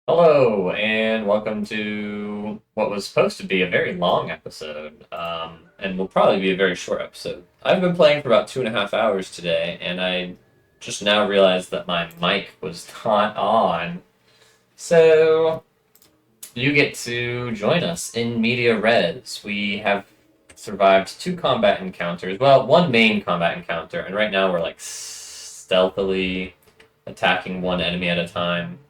Hello, and welcome to what was supposed to be a very long episode, and will probably be a very short episode. I've been playing for about 2.5 hours today, and I just now realized that my mic was not on. So, you get to join us in media res. We have survived two combat encounters. Well, one main combat encounter, and right now we're like stealthily attacking one enemy at a time.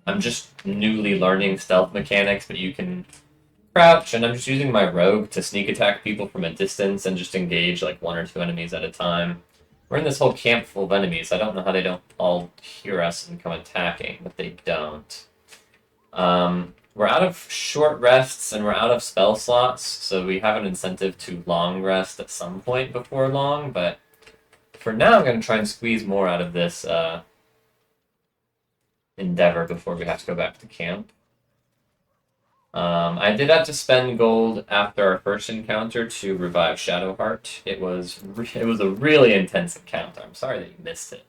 I'm just newly learning stealth mechanics, but you can crouch, and I'm just using my rogue to sneak attack people from a distance and just engage like one or two enemies at a time. We're in this whole camp full of enemies. I don't know how they don't all hear us and come attacking, but they don't. We're out of short rests and we're out of spell slots, so we have an incentive to long rest at some point before long, but for now I'm going to try and squeeze more out of this endeavor before we have to go back to camp. I did have to spend gold after our first encounter to revive Shadowheart. It was a really intense encounter. I'm sorry that you missed it.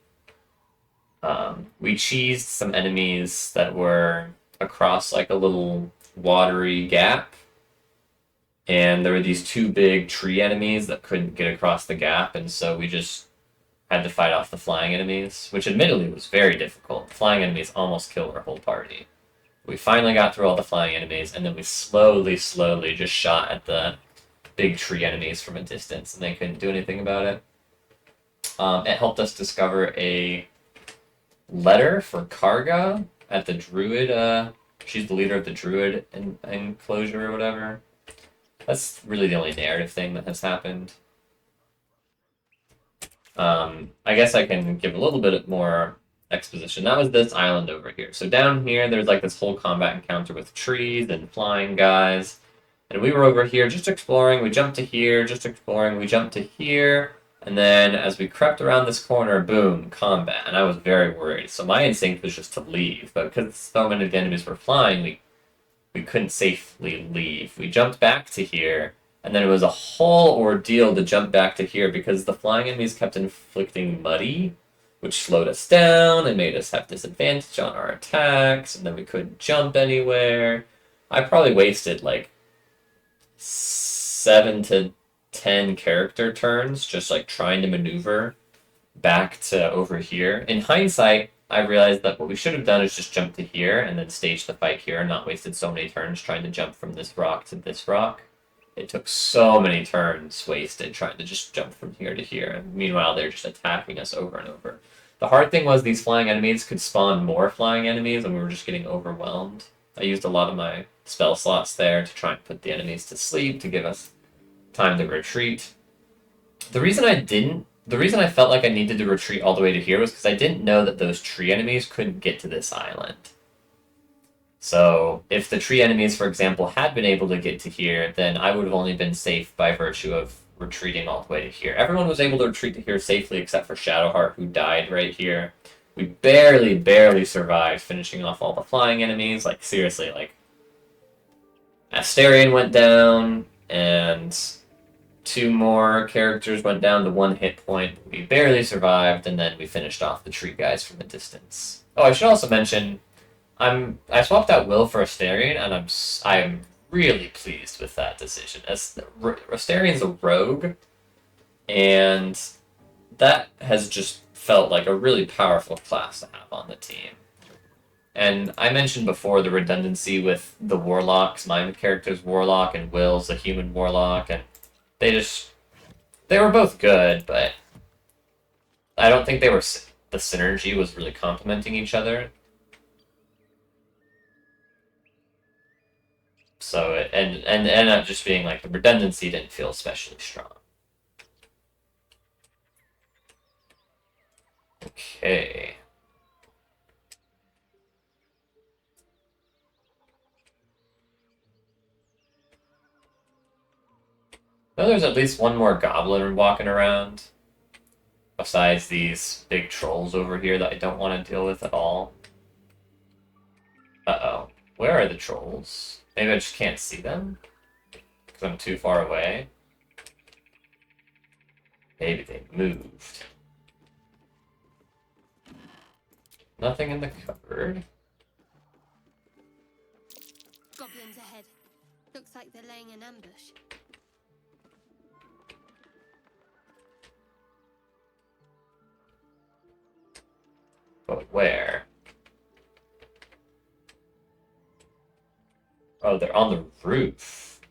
We cheesed some enemies that were across like a little watery gap, and there were these two big tree enemies that couldn't get across the gap, and so we just had to fight off the flying enemies, which admittedly was very difficult. Flying enemies almost killed our whole party. We finally got through all the flying enemies, and then we slowly just shot at the big tree enemies from a distance, and they couldn't do anything about it. It helped us discover a letter for Karga at the Druid. She's the leader of the Druid enclosure or whatever. That's really the only narrative thing that has happened. I guess I can give a little bit more exposition. That was this island over here. So down here, there's like this whole combat encounter with trees and flying guys. And we were over here just exploring. We jumped to here, just exploring. We jumped to here. And then as we crept around this corner, boom, combat. And I was very worried. So my instinct was just to leave. But because so many of the enemies were flying, we couldn't safely leave. We jumped back to here, and then it was a whole ordeal to jump back to here because the flying enemies kept inflicting muddy, which slowed us down and made us have disadvantage on our attacks, and then we couldn't jump anywhere. I probably wasted like 7 to 10 character turns just like trying to maneuver back to over here. In hindsight, I realized that what we should have done is just jump to here and then stage the fight here and not wasted so many turns trying to jump from this rock to this rock. It took so many turns wasted trying to just jump from here to here. And meanwhile, they're just attacking us over and over. The hard thing was these flying enemies could spawn more flying enemies, and we were just getting overwhelmed. I used a lot of my spell slots there to try and put the enemies to sleep to give us time to retreat. The reason I didn't the reason I felt like I needed to retreat all the way to here was because I didn't know that those tree enemies couldn't get to this island. So if the tree enemies, for example, had been able to get to here, then I would have only been safe by virtue of retreating all the way to here. Everyone was able to retreat to here safely except for Shadowheart, who died right here. We barely survived finishing off all the flying enemies. Like, seriously, like, Asterion went down, and two more characters went down to 1 hit point. We barely survived, and then we finished off the tree guys from a distance. Oh, I should also mention, I swapped out Will for Asterion, and I'm really pleased with that decision. As Asterion's a rogue, and that has just felt like a really powerful class to have on the team. And I mentioned before the redundancy with the warlocks. My character's warlock and Will's a human warlock, and they just they were both good, but I don't think the synergy was really complementing each other. So and ended up just being like the redundancy didn't feel especially strong. Okay. No, there's at least one more goblin walking around, besides these big trolls over here that I don't want to deal with at all. Uh-oh. Where are the trolls? Maybe I just can't see them? Because I'm too far away? Maybe they moved. Nothing in the cupboard. Looks like they're laying an ambush. But where? Oh, they're on the roof.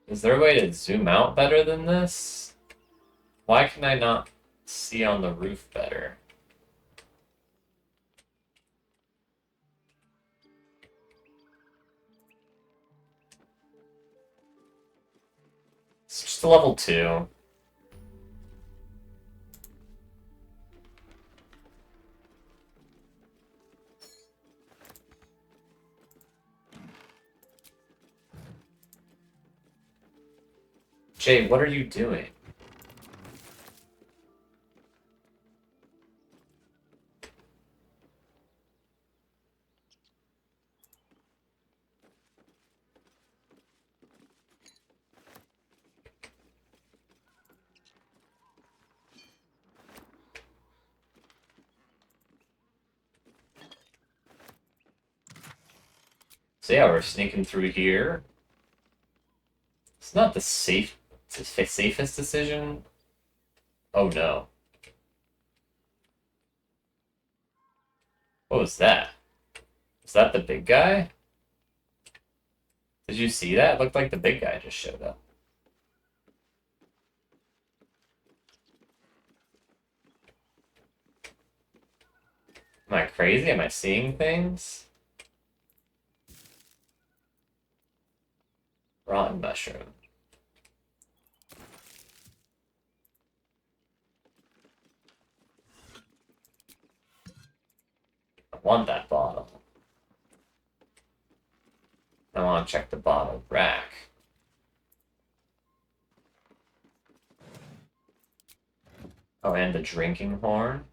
Is there a way to zoom out better than this? Why can I not see on the roof better? It's just a level 2. Jay, what are you doing? So yeah, we're sneaking through here. It's not the safest decision. Oh no. What was that? Was that the big guy? Did you see that? It looked like the big guy just showed up. Am I crazy? Am I seeing things? Rotten mushroom. I want that bottle. I want to check the bottle rack. Oh, and the drinking horn.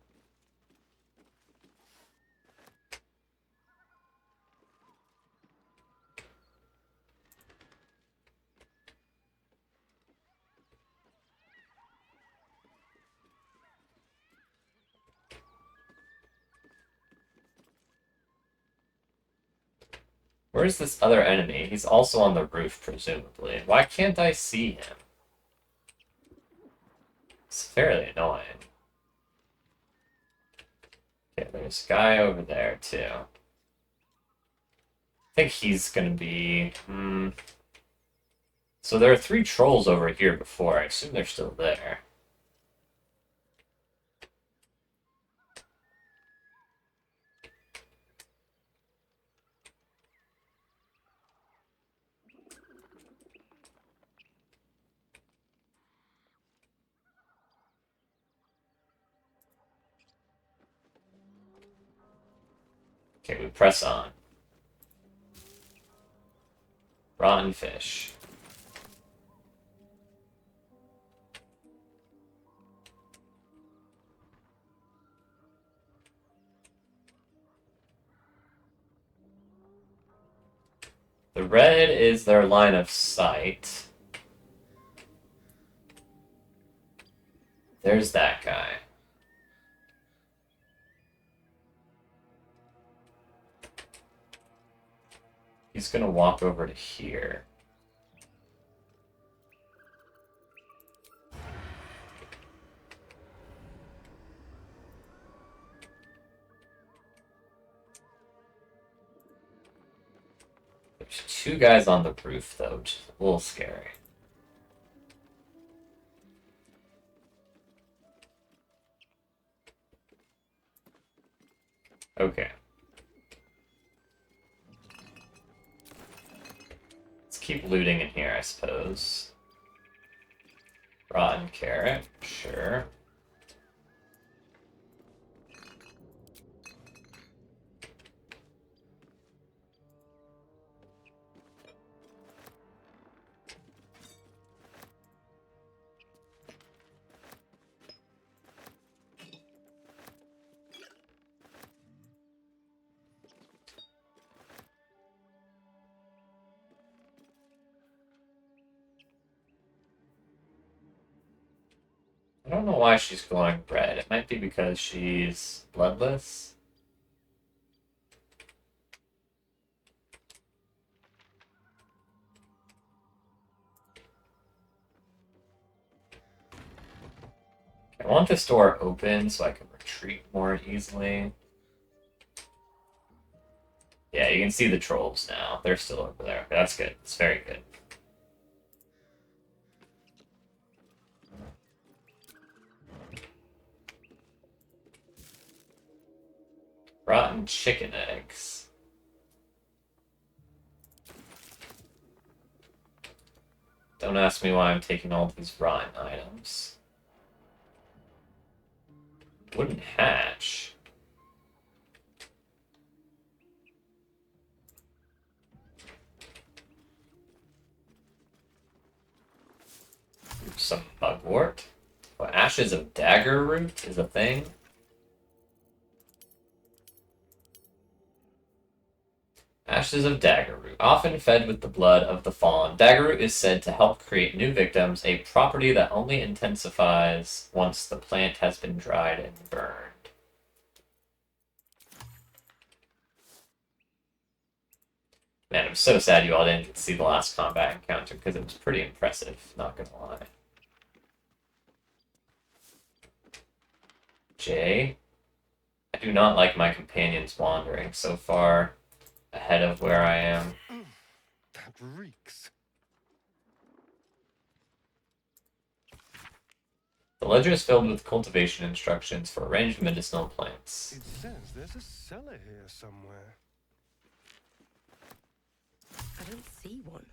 Where's this other enemy? He's also on the roof, presumably. Why can't I see him? It's fairly annoying. Okay, there's a guy over there, too. I think he's gonna be... So there are 3 trolls over here before. I assume they're still there. Okay, we press on. Rotten fish. The red is their line of sight. There's that guy. He's gonna walk over to here. There's 2 guys on the roof, though, which is a little scary. Okay. Let's keep looting in here, I suppose. Rotten carrot, sure. I don't know why she's glowing red. It might be because she's bloodless. I want this door open so I can retreat more easily. Yeah, you can see the trolls now. They're still over there. That's good. It's very good. Rotten chicken eggs. Don't ask me why I'm taking all these rotten items. Wooden hatch. Some bugwort. What, ashes of dagger root is a thing? Ashes of dagger root, often fed with the blood of the fallen. Dagger root is said to help create new victims, a property that only intensifies once the plant has been dried and burned. Man, I'm so sad you all didn't get to see the last combat encounter because it was pretty impressive, not gonna lie. Jay? I do not like my companions wandering so far ahead of where I am. That reeks. The ledger is filled with cultivation instructions for a range of medicinal plants. It says there's a cellar here somewhere. I don't see one.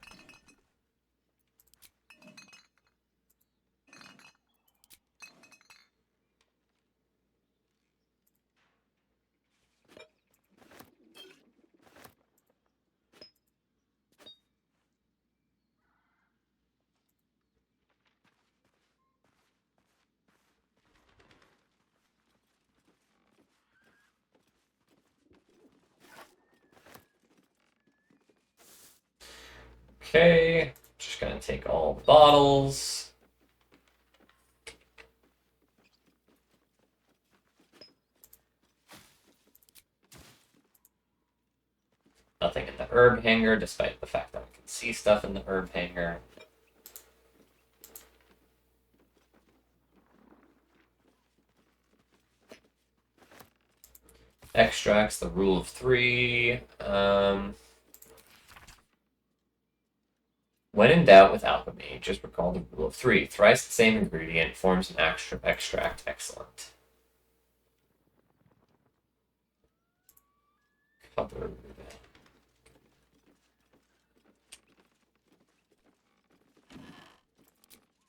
Okay, just gonna take all the bottles. Nothing in the herb hanger, despite the fact that I can see stuff in the herb hanger. Extracts, the rule of three. When in doubt with alchemy, just recall the rule of three. Thrice the same ingredient forms an extract. Excellent. Cover.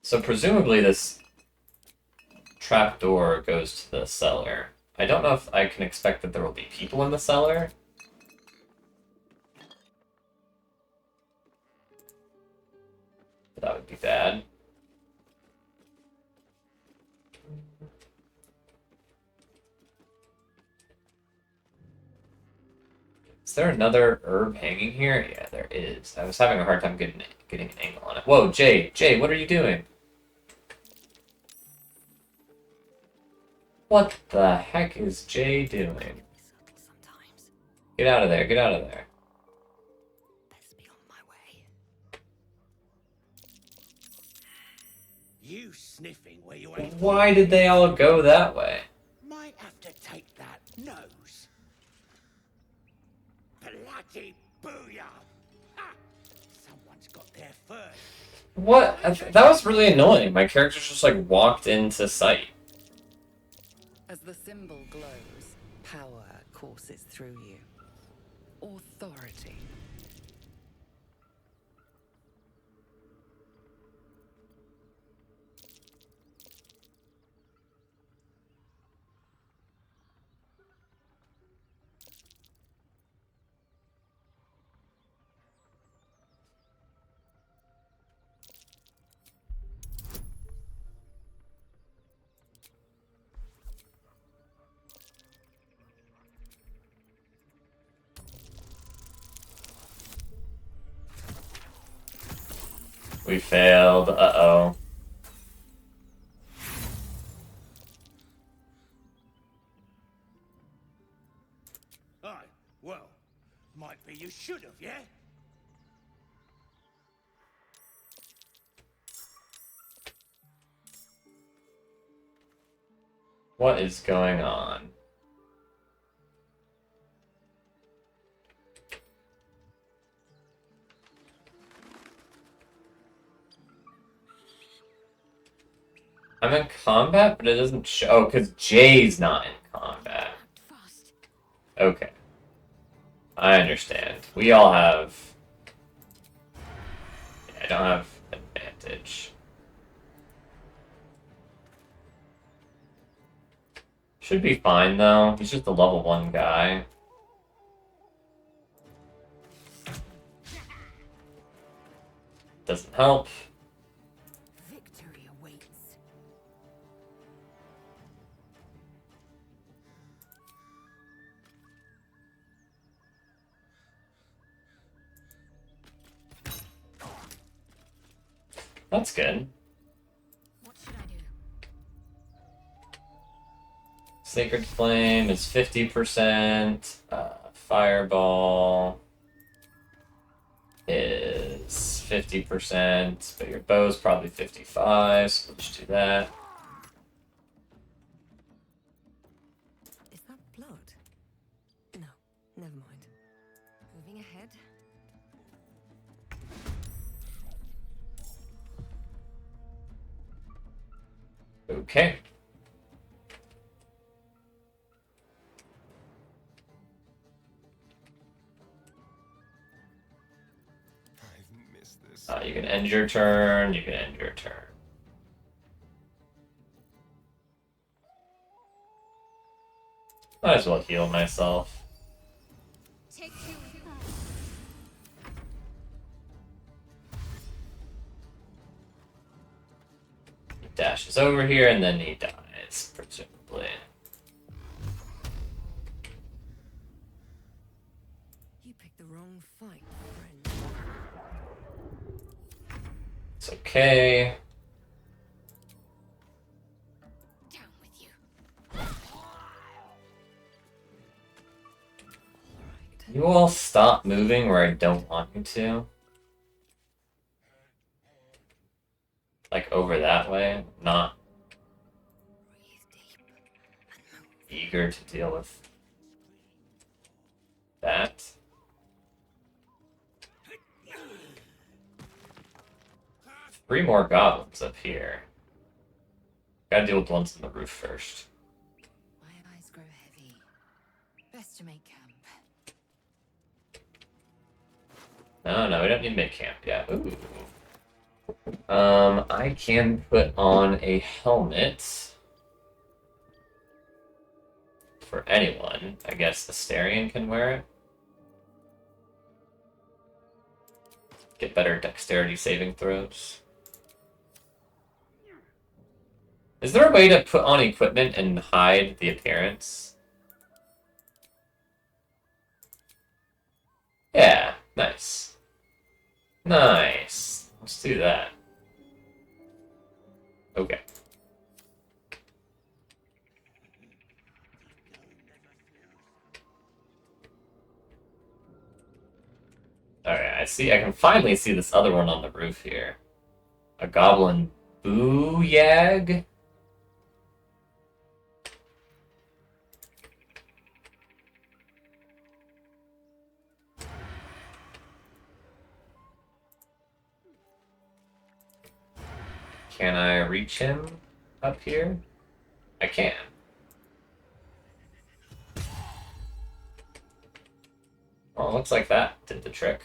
So presumably this trapdoor goes to the cellar. I don't know if I can expect that there will be people in the cellar. That would be bad. Is there another herb hanging here? Yeah, there is. I was having a hard time getting an angle on it. Whoa, Jay, what are you doing? What the heck is Jay doing? Get out of there, get out of there. Best be on my way. You sniffing where you ain't. Why did they all go that way? Might have to take that nose. Bloody booyah! Ha! Someone's got there first. What? That was really annoying. My character just like walked into sight. As the symbol glows, power courses through you. Authority. We failed. Uh-oh. Aye, well, might be you should have, yeah? What is going on? I'm in combat, but it doesn't show. Oh, because Jay's not in combat. Fast. Okay. I understand. We all have... Yeah, I don't have advantage. Should be fine, though. He's just a level 1 guy. Doesn't help. Victory awaits. That's good. What should I do? Sacred Flame is 50%. Fireball is 50%, but your bow's probably 55, so let's do that. Is that blood? No, never mind. Moving ahead. Okay. I've missed this. You can end your turn, you can end your turn. Might as well heal myself. Take two. He dashes over here and then he dies, presumably. You picked the wrong fight, friend. It's okay. Down with you. Alright. You all stop moving where I don't want you to. Like over that way, not Breathe deep and move. eager to deal with that. Three more goblins up here. Gotta deal with the ones on the roof first. My eyes grow heavy. Best to make camp. No, we don't need to make camp yet. Ooh. I can put on a helmet for anyone. I guess Asterion can wear it. Get better dexterity saving throws. Is there a way to put on equipment and hide the appearance? Yeah, nice. Nice. Let's do that. Okay. Alright, I see. I can finally see this other one on the roof here. A goblin booyag? Can I reach him up here? I can. Well, it looks like that did the trick.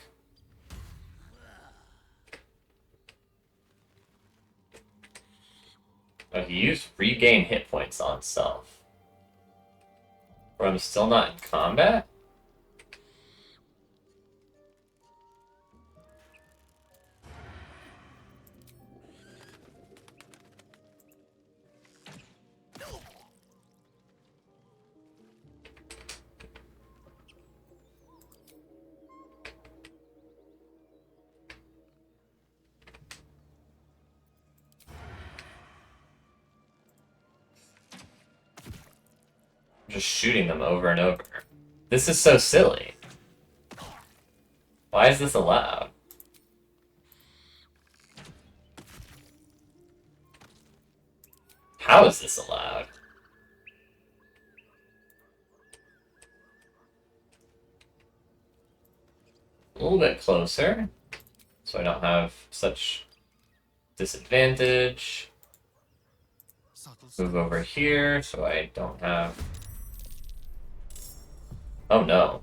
Oh, he used regain hit points on self. But I'm still not in combat? Just shooting them over and over. This is so silly. Why is this allowed? How is this allowed? little bit closer, so I don't have such disadvantage. Move over here, so I don't have... Oh no.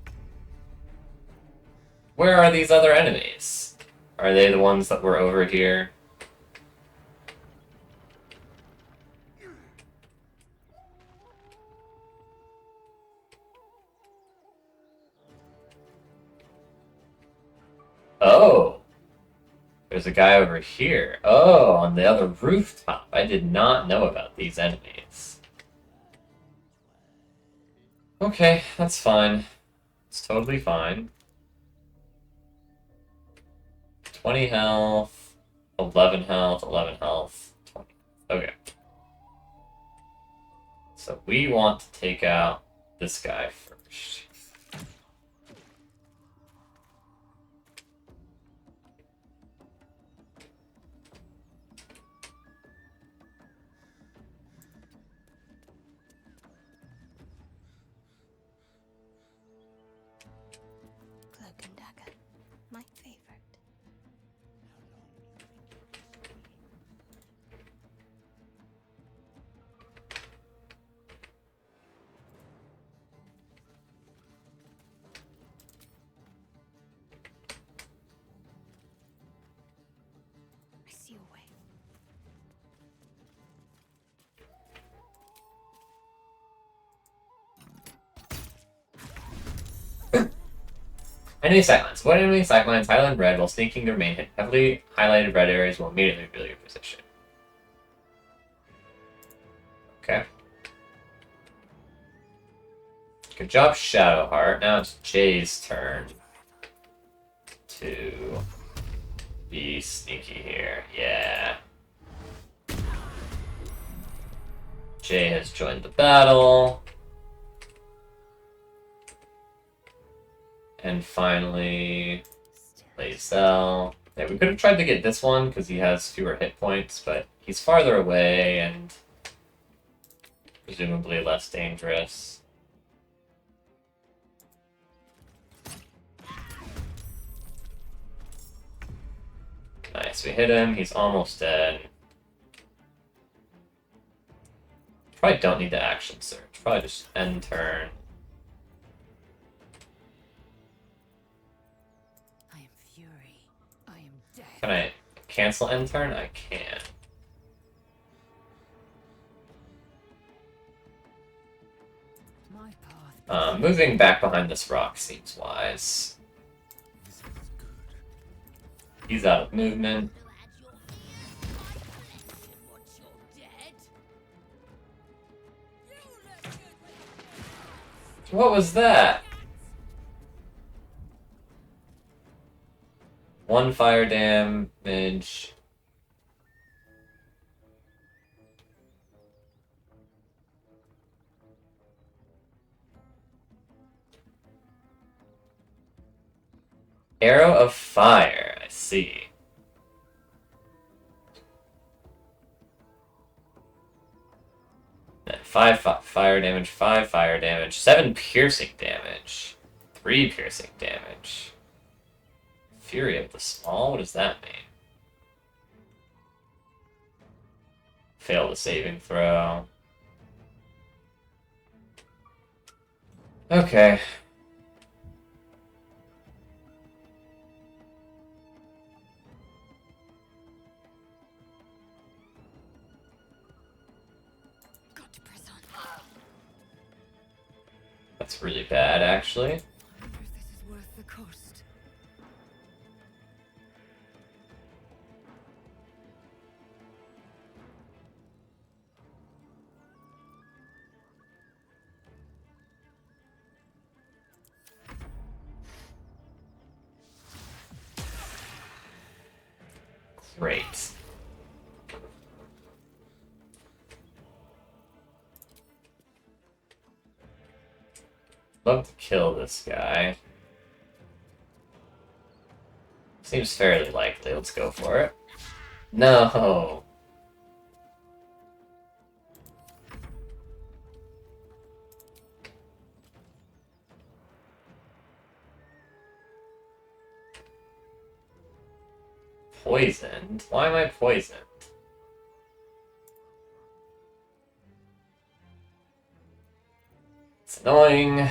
Where are these other enemies? Are they the ones that were over here? Oh! There's a guy over here. Oh, on the other rooftop. I did not know about these enemies. Okay, that's fine. It's totally fine. 20 health, 11 health, 11 health, 20. Okay. So we want to take out this guy first. Cloak and dagger. My favorite. I see a way. Enemy sightlines. Avoid enemy sightlines highlighted in red while sneaking to remain hidden. Heavily highlighted red areas will immediately reveal your position. Okay. Good job, Shadowheart. Now it's Jay's turn to be sneaky here. Yeah. Jay has joined the battle. And finally, Lae'zel. Yeah, we could have tried to get this one because he has fewer hit points, but he's farther away and presumably less dangerous. Nice, we hit him. He's almost dead. Probably don't need the action surge. Probably just end turn. I am fury. I am death. Can I cancel end turn? I can. My path. Moving back behind this rock seems wise. This feels good. He's out of movement. What was that? One fire damage. Arrow of fire, I see. Then 5 fire damage, 5 fire damage, 7 piercing damage, 3 piercing damage. Fury of the Small? What does that mean? Fail the saving throw. Okay. Got to press on. That's really bad, actually. I wonder if this is worth the cost. Great. Love to kill this guy. Seems fairly likely. Let's go for it. No. poisoned? Why am I poisoned? It's annoying.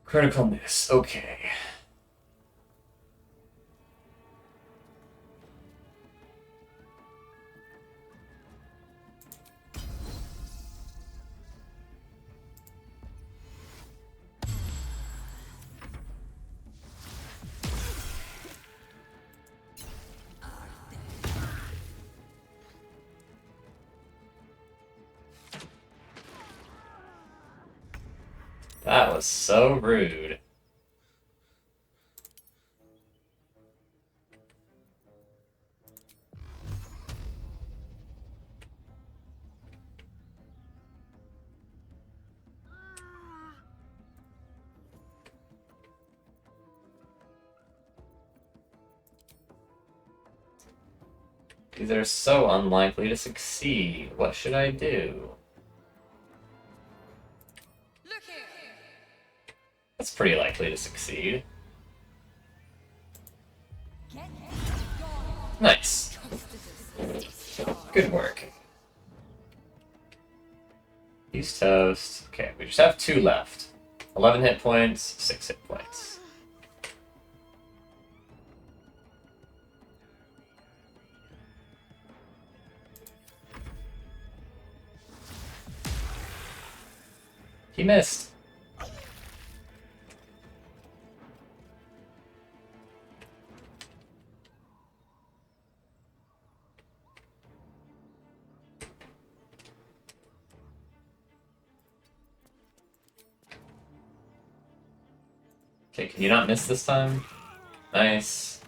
Critical miss. Okay. That was so rude. These are so unlikely to succeed. What should I do? Look here. That's pretty likely to succeed. Get gone. Nice. Good work. He's toast. Okay, we just have 2 left. 11 hit points, 6 hit points. He missed. Okay, can you not miss this time? Nice.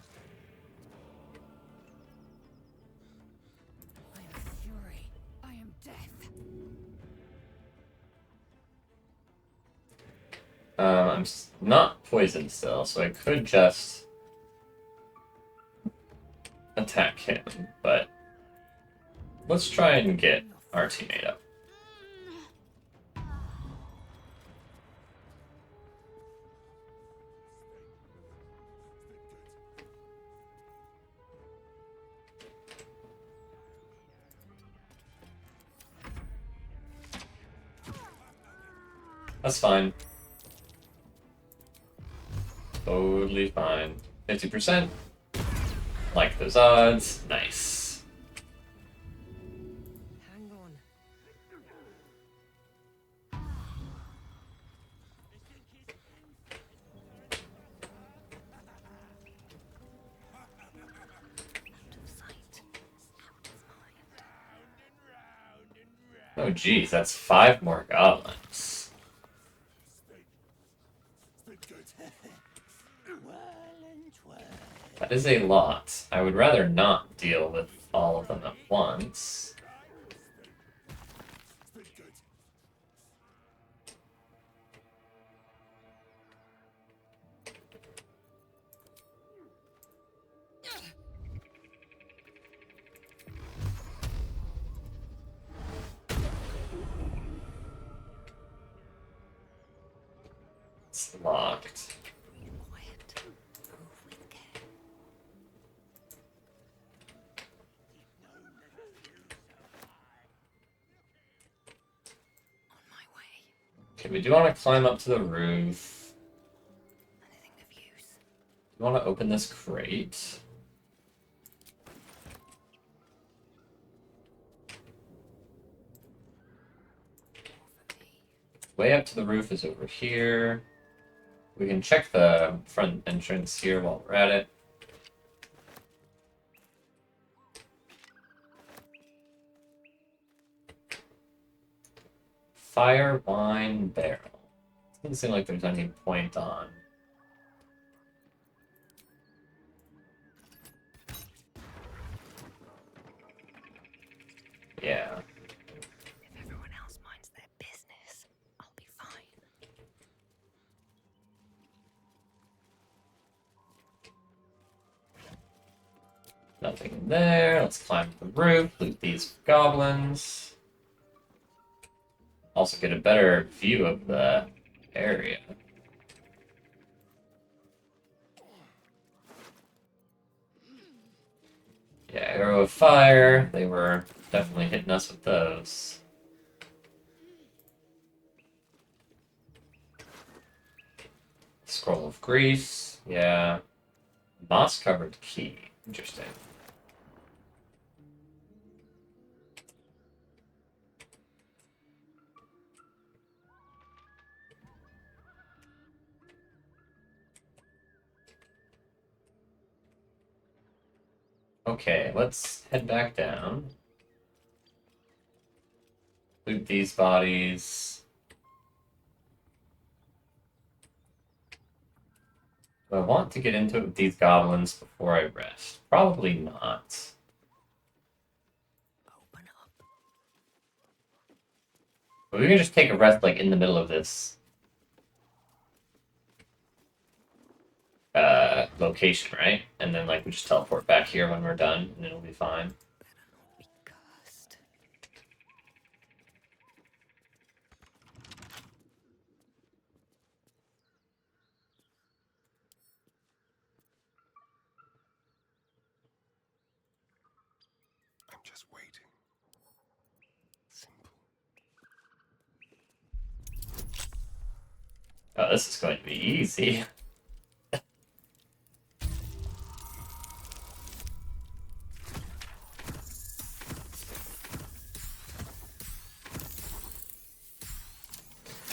I am fury. I am death. I'm not poisoned still, so I could just attack him, but let's try and get our teammate up. That's fine. Totally fine. 50%. Like those odds. Nice. Hang on. Out of sight, out of mind. Oh geez, that's 5 more goblins. That is a lot. I would rather not deal with all of them at once. It's locked. Breathe quiet. Move with care. On my way. Okay, we do want to climb up to the roof. Anything of use. We want to open this crate. Way up to the roof is over here. We can check the front entrance here while we're at it. Fire wine barrel. Doesn't seem like there's any point on. Yeah. Nothing in there. Let's climb the roof, loot these goblins. Also get a better view of the area. Yeah, arrow of fire. They were definitely hitting us with those. Scroll of grease. Yeah. Moss covered key. Interesting. Okay, let's head back down. Loot these bodies. Do I want to get into it with these goblins before I rest? Probably not. Open up. But we can just take a rest like in the middle of this location, right? And then like we just teleport back here when we're done and it'll be fine. Better not be cursed. I'm just waiting. Simple. Oh, this is going to be easy.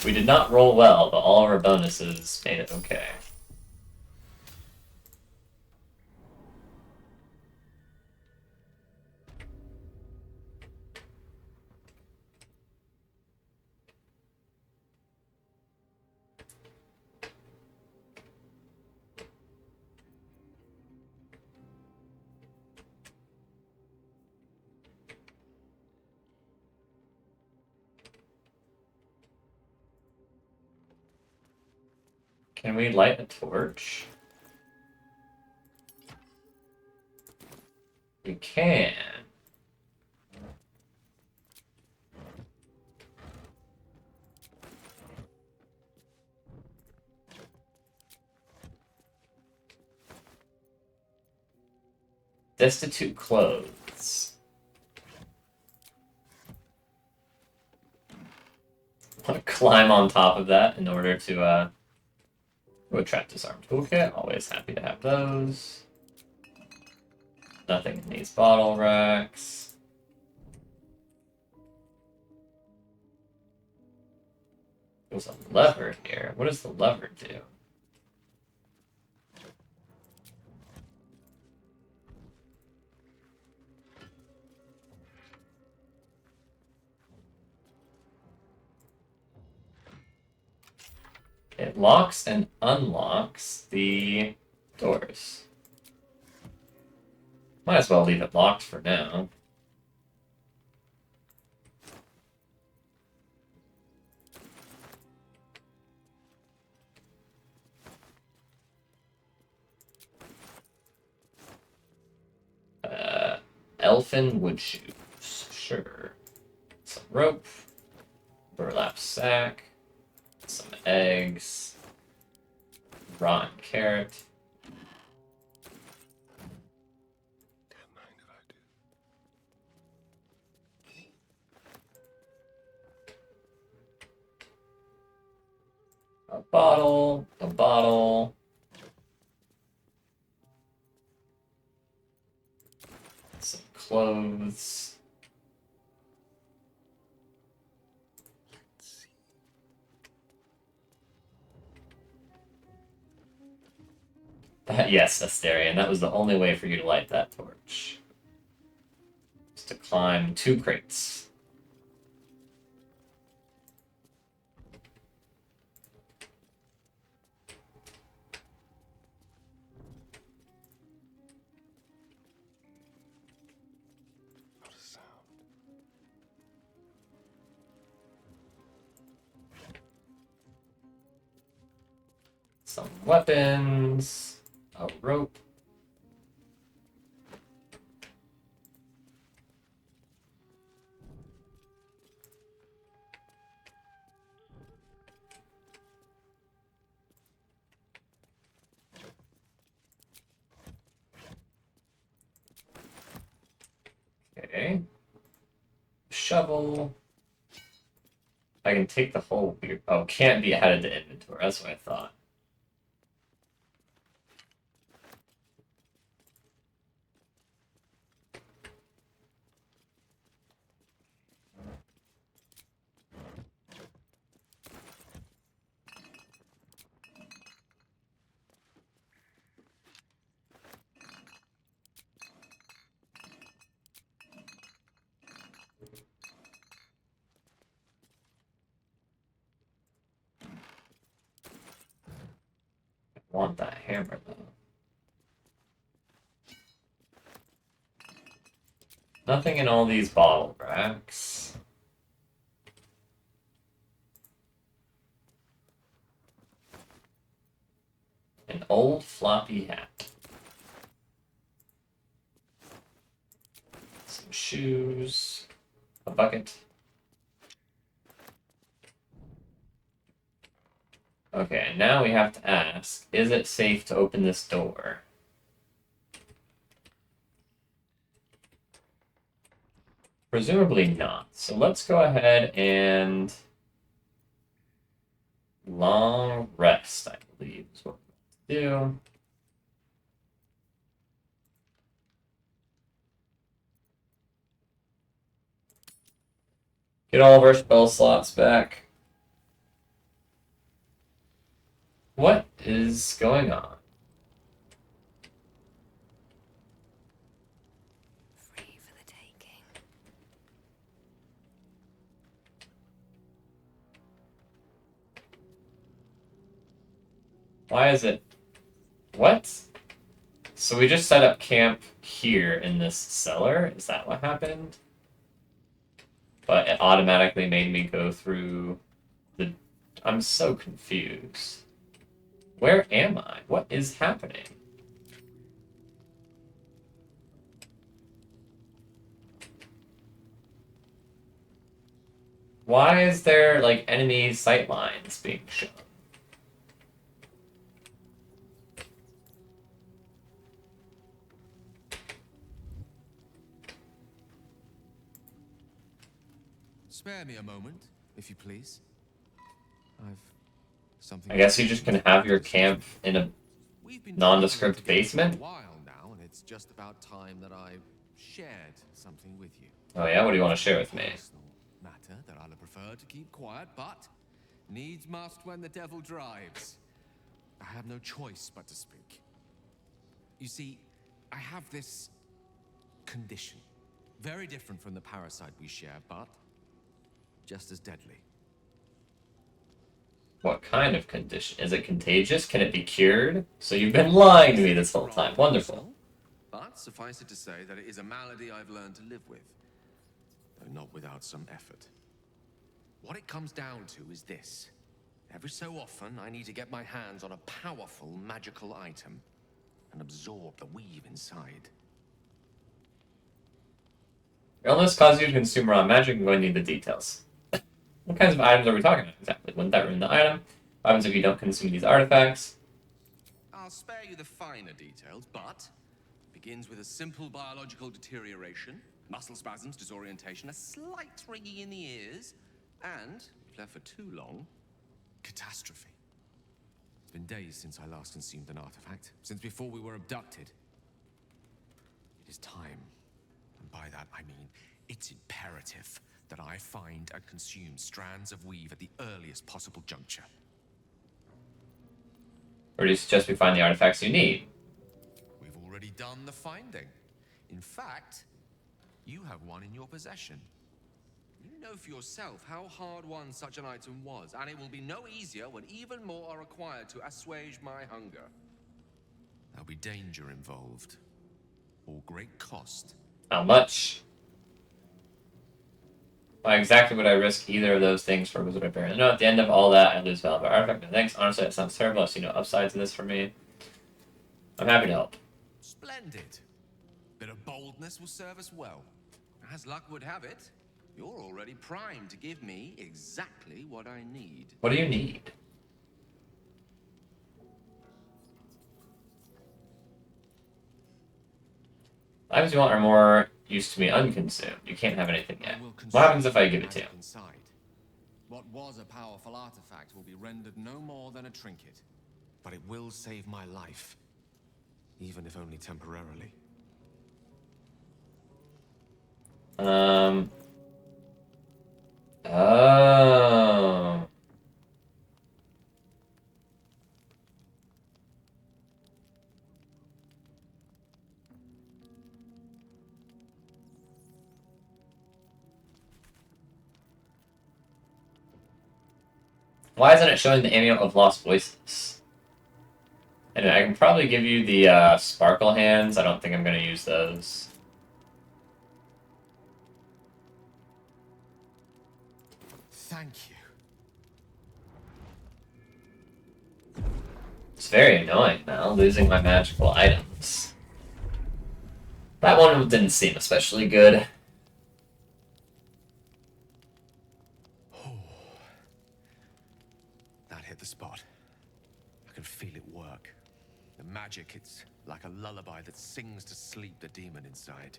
We did not roll well, but all of our bonuses made it okay. Can we light a torch? We can. Destitute clothes. Want to climb on top of that in order to trap disarm toolkit. Always happy to have those. Nothing in these bottle racks. There's a lever here. What does the lever do? It locks and unlocks the doors. Might as well leave it locked for now. Elfin wood shoes. Sure. Some rope. Burlap sack. Some eggs. Rotten carrot. Don't mind if I do. A bottle. A bottle. Some clothes. Let's see. Yes, Asterion, that was the only way for you to light that torch. Just to climb 2 crates. Not a sound. Some weapons. A rope. Okay. Shovel. I can take the whole weird. Oh, can't be added to inventory. That's what I thought. I want that hammer though. Nothing in all these bottle racks. An old floppy hat. Some shoes. A bucket. Okay, now we have to ask, is it safe to open this door? Presumably not. So let's go ahead and long rest, I believe is what we want to do. Get all of our spell slots back. What is going on? Free for the taking. Why is it? What? So we just set up camp here in this cellar? Is that what happened? But it automatically made me go through the... I'm so confused. Where am I? What is happening? Why is there, like, enemy sight lines being shown? Spare me a moment, if you please. I've something. I guess you just can have your camp in a We've been nondescript traveling together basement? for a while now, and it's just about time that I shared something with you. Oh yeah, what do you want to share with me? Personal matter that I'll prefer to keep quiet, but needs must when the devil drives. I have no choice but to speak. You see, I have this condition, very different from the parasite we share, but just as deadly. What kind of condition? Is it contagious? Can it be cured? So you've been lying to me this whole time. Wonderful. But suffice it to say that it is a malady I've learned to live with, though not without some effort. What it comes down to is this. Every so often, I need to get my hands on a powerful magical item and absorb the weave inside. Your illness causes you to consume raw magic. I'm going to need the details. What kinds of items are we talking about exactly? Wouldn't that ruin the item? What happens if you don't consume these artifacts? I'll spare you the finer details, but begins with a simple biological deterioration, muscle spasms, disorientation, a slight ringing in the ears, and, if left for too long, catastrophe. It's been days since I last consumed an artifact, since before we were abducted. It is time, and by that I mean it's imperative that I find and consume strands of weave at the earliest possible juncture. Or do you suggest we find the artifacts you need? We've already done the finding. In fact, you have one in your possession. You know for yourself how hard won such an item was, and it will be no easier when even more are required to assuage my hunger. There'll be danger involved, or great cost. How much? Why exactly would I risk either of those things for Wizard of Baron? No, at the end of all that, I lose valuable artifact. No thanks. Honestly, that sounds terrible. I see no upside to this for me. I'm happy to help. Splendid. Bit of boldness will serve us well. As luck would have it, you're already primed to give me exactly what I need. What do you need? Items you want are more used to be unconsumed. You can't have anything I yet. will What happens if I consume give the it to you? magic inside. What was a powerful artifact will be rendered no more than a trinket. But it will save my life. Even if only temporarily. Um. Oh. Why isn't it showing the Amulet of Lost Voices? And I can probably give you the Sparkle Hands. I don't think I'm going to use those. Thank you. It's very annoying now, losing my magical items. That one didn't seem especially good. That hit the spot. I can feel it work. The magic, it's like a lullaby that sings to sleep the demon inside.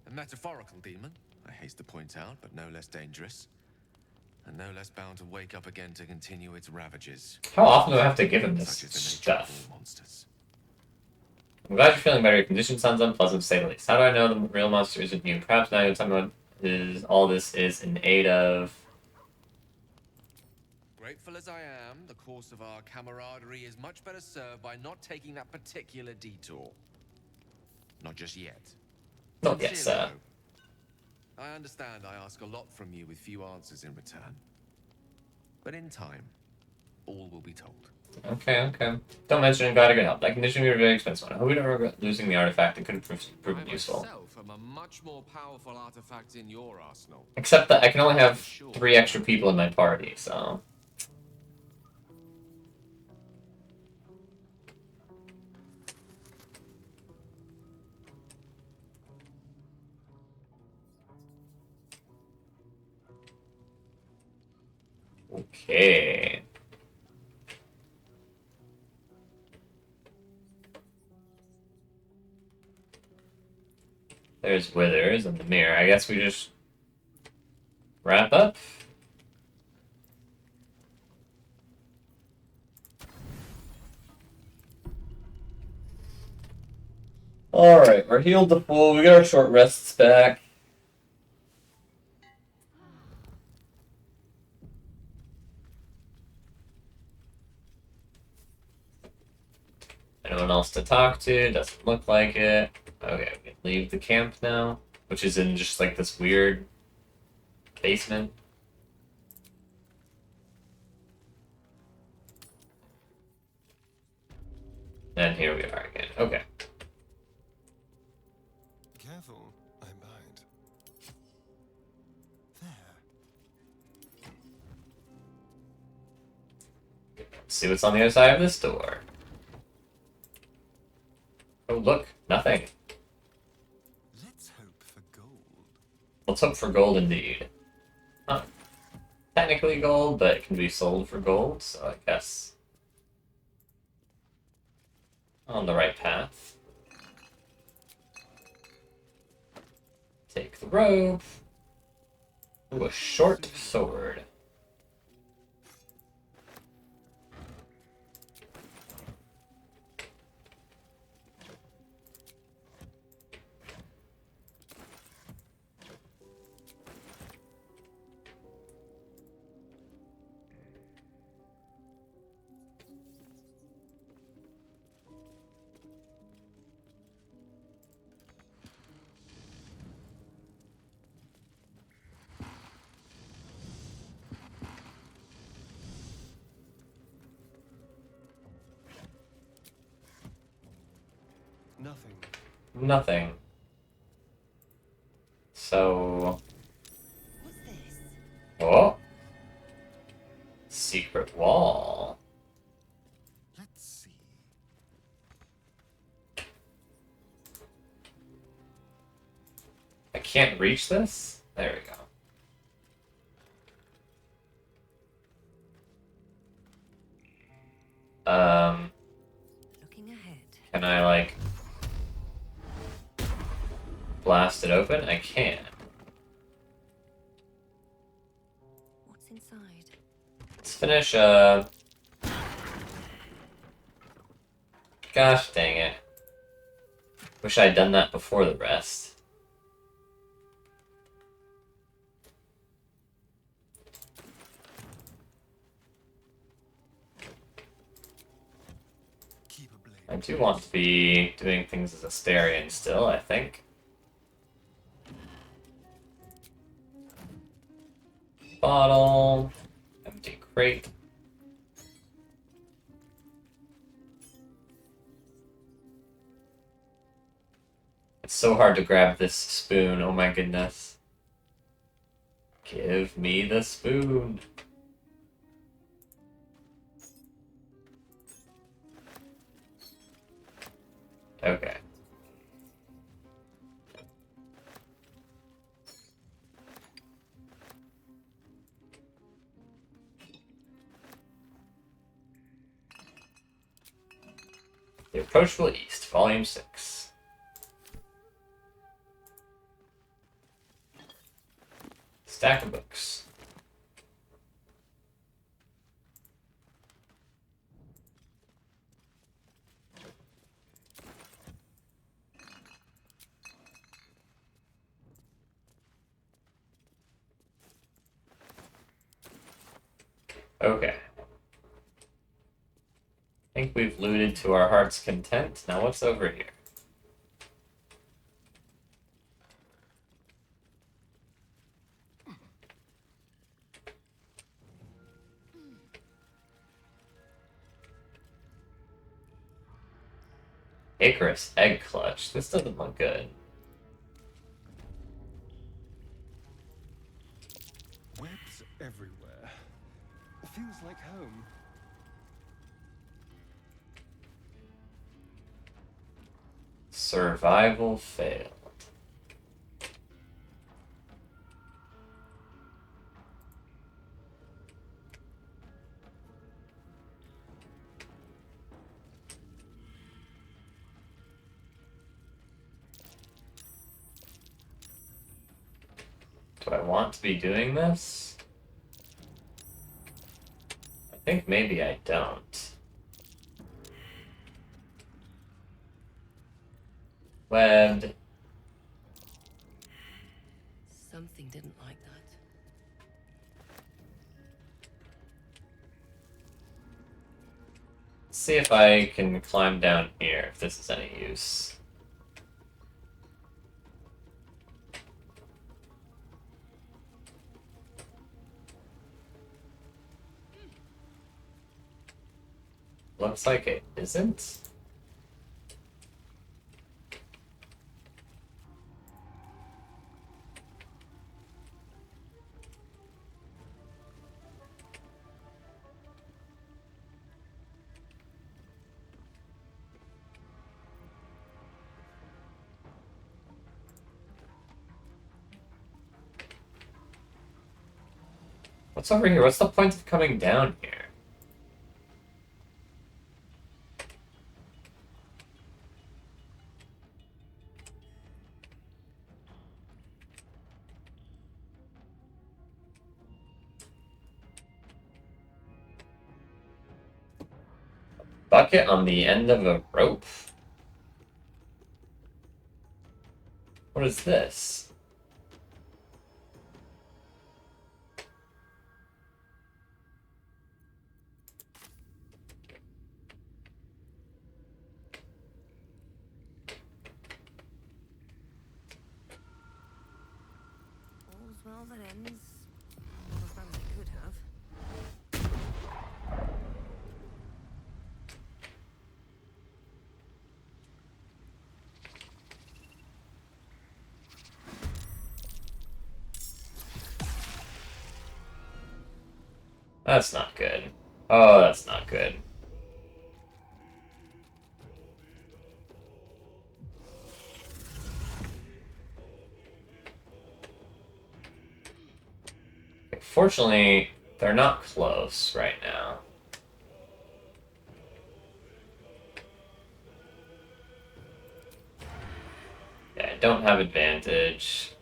A metaphorical demon, I haste to point out, but no less dangerous. And no less bound to wake up again to continue its ravages. How often do I have to give him this Such is the nature stuff? of all monsters. I'm glad you're feeling better. Your condition sounds unpleasant, to say the least. How do I know the real monster isn't you? Perhaps now you'll tell me what all this is in aid of. Grateful as I am, the course of our camaraderie is much better served by not taking that particular detour. Not just yet. Not yet, sir. Sincerely, though, I understand I ask a lot from you with few answers in return. But in time, all will be told. Okay, okay. Don't mention it, glad I could help. That condition would be a very expensive one. I hope you don't regret losing the artifact. It could have proven I useful. myself am a much more powerful artifact in your arsenal. Except that I can only have 3 extra people in my party, so. Okay. There's Withers and the mirror. I guess we just wrap up. Alright, we're healed to full. We got our short rests back. Anyone else to talk to? Doesn't look like it. Okay, we can leave the camp now, which is in just like this weird basement. And here we are again. Okay. Careful, I might. There. Let's see what's on the other side of this door. Oh, look, nothing. Let's hope for gold. Let's hope for gold indeed. Not technically gold, but it can be sold for gold, so I guess on the right path. Take the robe. Ooh, a short sword. Nothing. Nothing. So, What's this? oh, secret wall. Let's see. I can't reach this? There we go. Looking ahead. Can I, like... blast it open? I can. What's inside? Let's finish, Gosh dang it. Wish I'd done that before the rest. Keep a blade. I do want to be doing things as a Astarion still, I think. Bottle. Empty crate. It's so hard to grab this spoon, oh my goodness. Give me the spoon. Okay. The Approachable East, Volume 6. Stack of books. Okay. I think we've looted to our heart's content. Now what's over here? Icarus Egg Clutch. This doesn't look good. Webs everywhere. Feels like home. Survival failed. Do I want to be doing this? I think maybe I don't. Webbed. Something didn't like that. Let's see if I can climb down here, if this is any use. Looks like it isn't. What's over here? What's the point of coming down here? Bucket on the end of a rope? What is this? All's well that ends. Not as bad as it could have. That's not good. Oh, that's not good. Fortunately, they're not close right now. Yeah, I don't have advantage.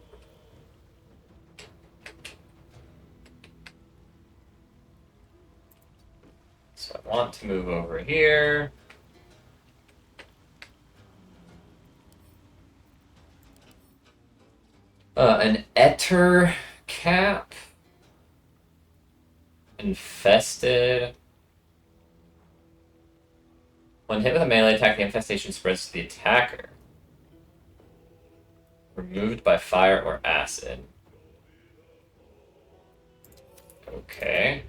So I want to move over here. An Etter cap. Infested. When hit with a melee attack, the infestation spreads to the attacker. Removed by fire or acid. Okay.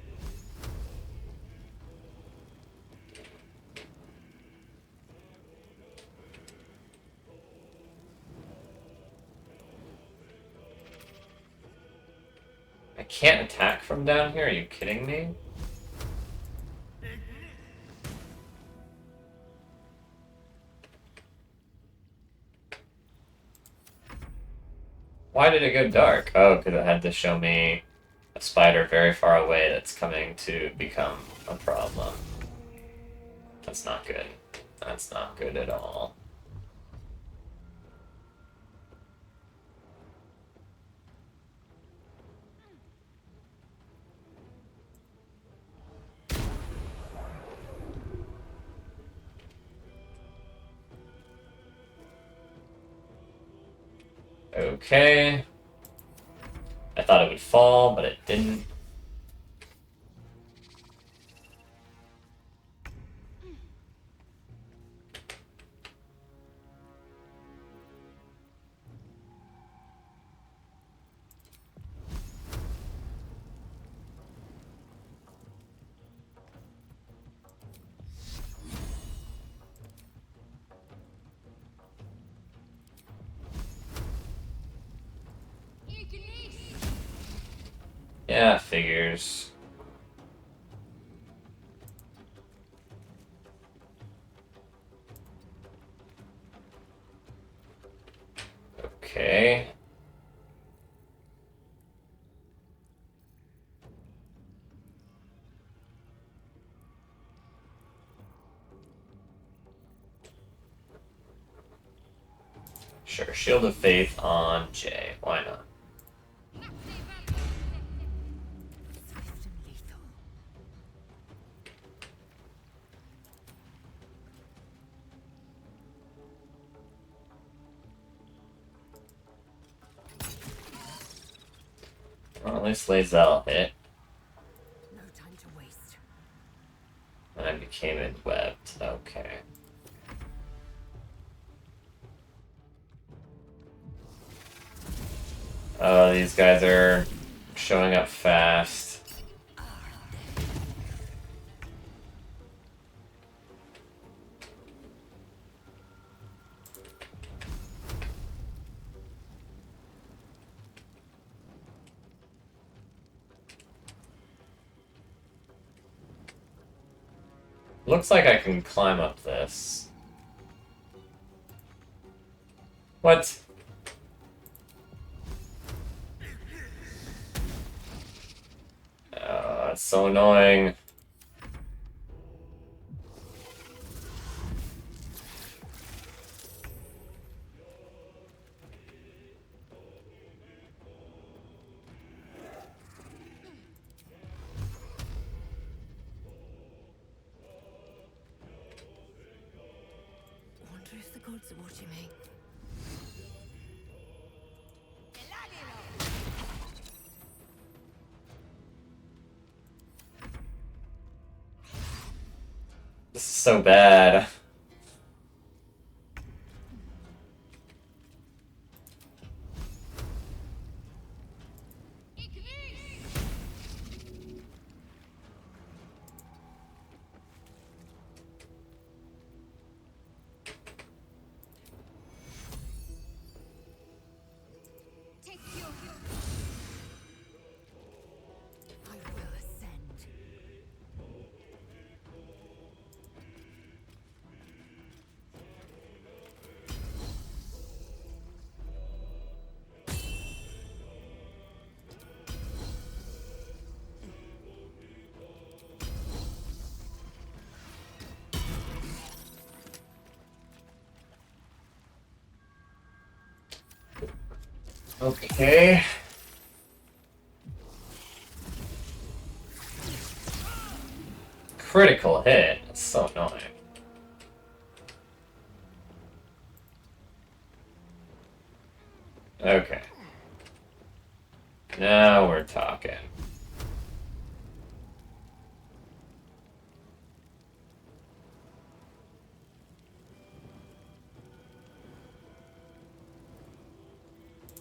I can't attack from down here? Are you kidding me? Why did it go dark? Oh, because it had to show me a spider very far away that's coming to become a problem. That's not good. That's not good at all. Okay. I thought it would fall, but it didn't. Yeah, figures. Okay. Sure, Shield of Faith on Jay. Why not? Swift and lethal. Well, at least Lae'zel hit, No time to waste. and I became enwebbed. Okay. Oh, these guys are showing up fast. Looks like I can climb up this. What? Oh, it's so annoying. Wonder if the gods are watching me. This is so bad. I will ascend. Okay. Critical hit. That's so annoying. Okay. Now we're talking.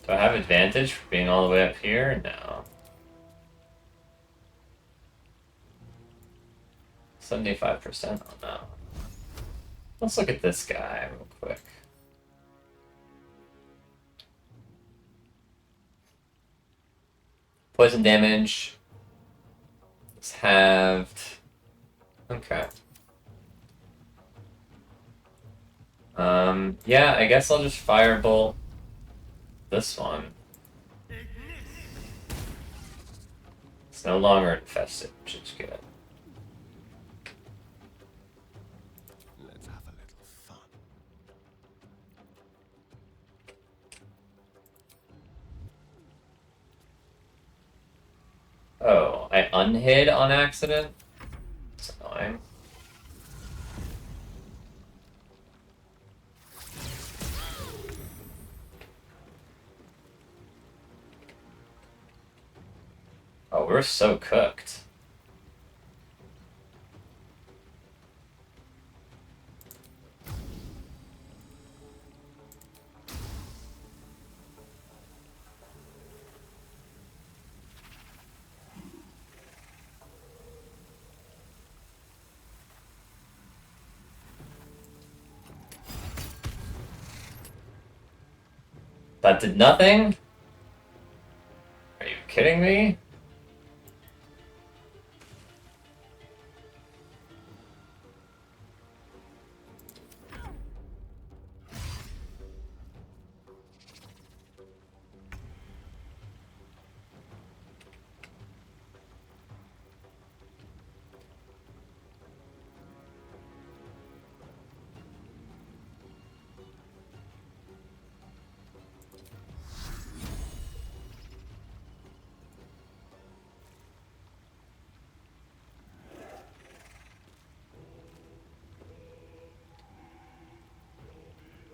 Do I have advantage for being all the way up here? No. 75% on that one. Let's look at this guy real quick. Poison damage. It's halved. Okay. Yeah, I guess I'll just firebolt this one. It's no longer infested, which is good. Let's have a little fun. Oh, I unhid on accident? That's annoying. Oh, we're so cooked. That did nothing? Are you kidding me?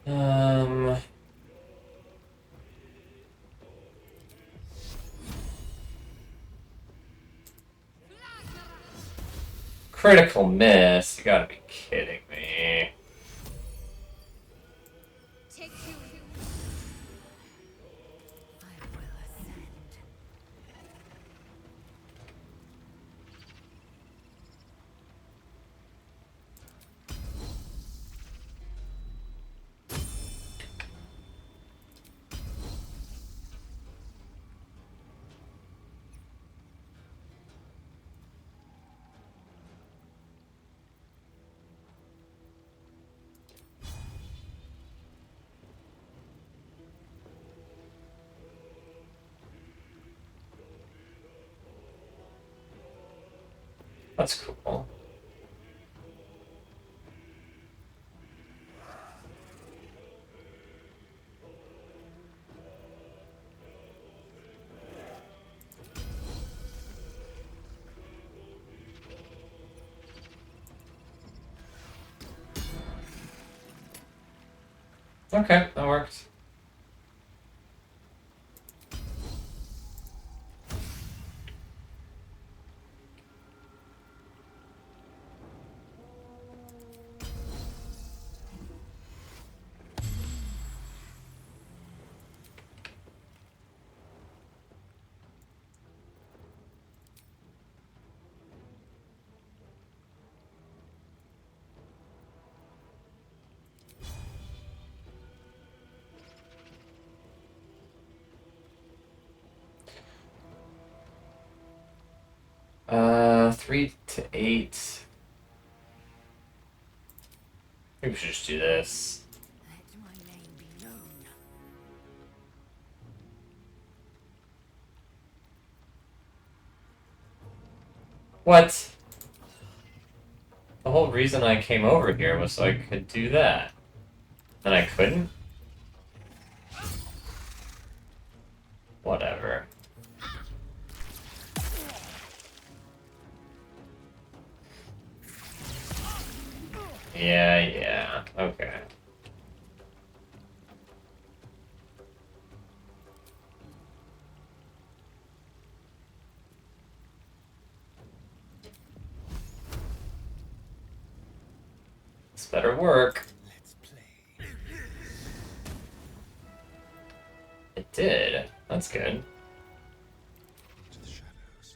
Um... Critical miss? You gotta be kidding me. Take you. I will ascend. That's cool. Okay, that works. Three to eight. Maybe we should just do this. Let my name be known. What? The whole reason I came over here was so I could do that. And I couldn't? Whatever. Yeah, okay. This better work. Let's play. It did. That's good. Into the shadows.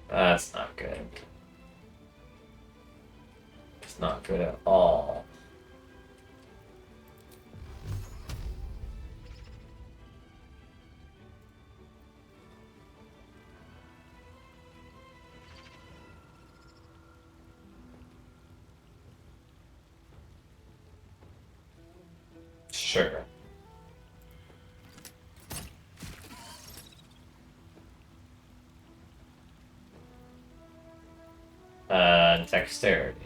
That's not good. It's not good at all. Sure. Dexterity.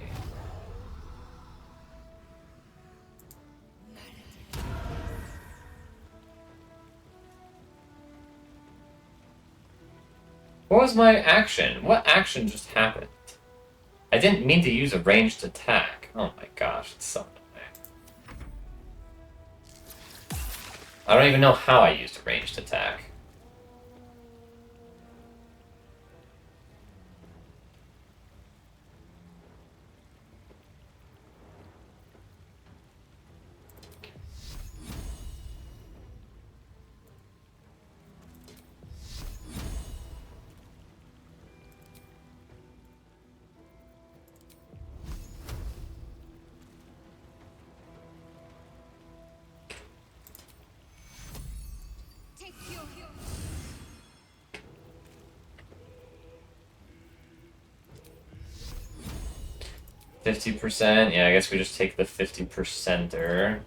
What was my action? What action just happened? I didn't mean to use a ranged attack. Oh my gosh, it's so annoying. I don't even know how I used a ranged attack. Take your 50%? Yeah, I guess we just take the 50%er.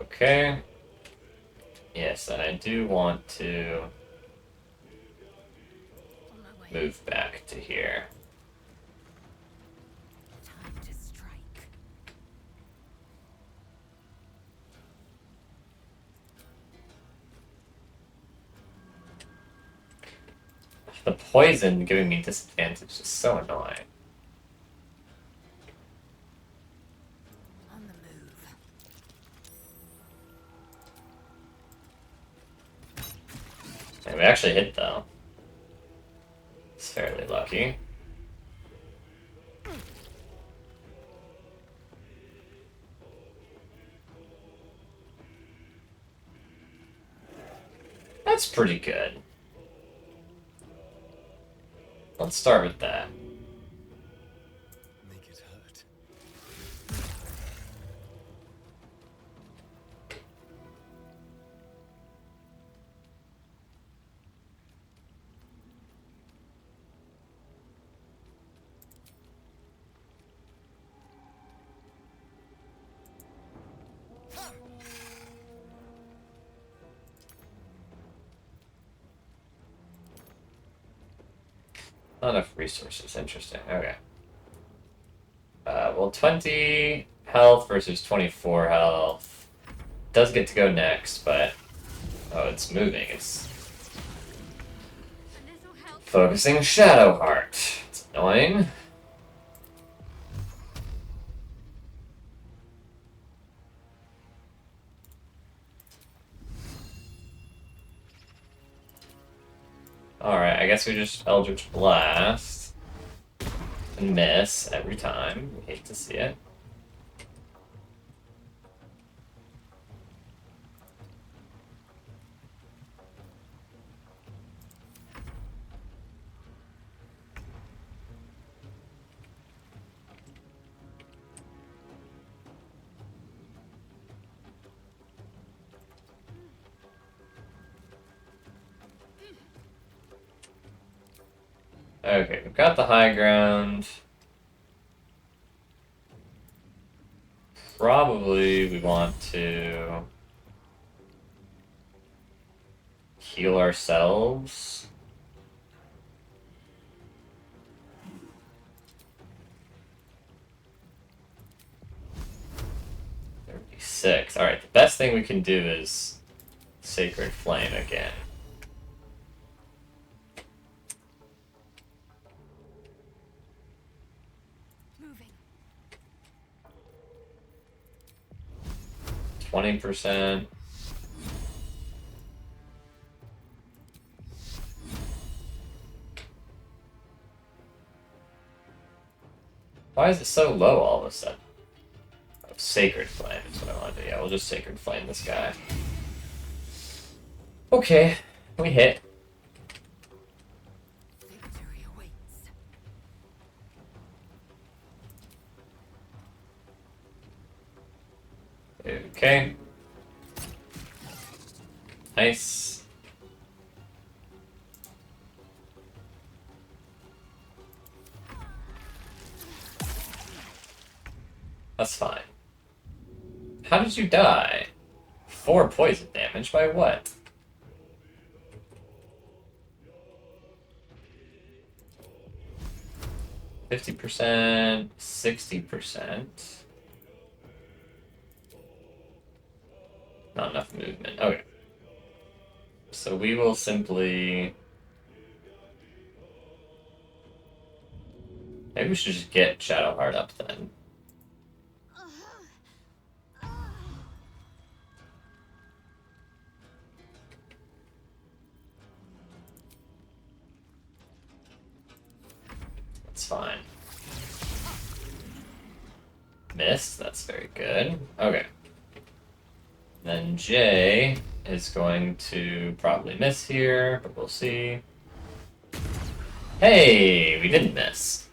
Okay. Yes, and I do want to on my way. move back to here. Time to strike. The poison giving me disadvantage is so annoying. On the move. And we actually hit though. It's fairly lucky. That's pretty good. Let's start with that. Make it hurt. Not enough resources. Interesting. Okay. Well, 20 health versus 24 health. Does get to go next, but... Oh, it's moving. It's A little help. focusing Shadowheart. It's annoying. Alright, I guess we just Eldritch Blast. And miss every time. We hate to see it. Okay, we've got the high ground. probably we want to heal ourselves. Six. Alright, the best thing we can do is Sacred Flame again. Moving. 20%. Why is it so low all of a sudden? Oh, Sacred Flame is what I want to do. Yeah, we'll just Sacred Flame this guy. Okay, we hit. Victory awaits. Okay. Nice. That's fine. How did you die? 4 poison damage by what? %, 60%. Not enough movement. Okay. So we will simply... Maybe we should just get Shadowheart up then. That's fine. Missed. That's very good. Okay. Then Jay is going to probably miss here, but we'll see. Hey, we didn't miss.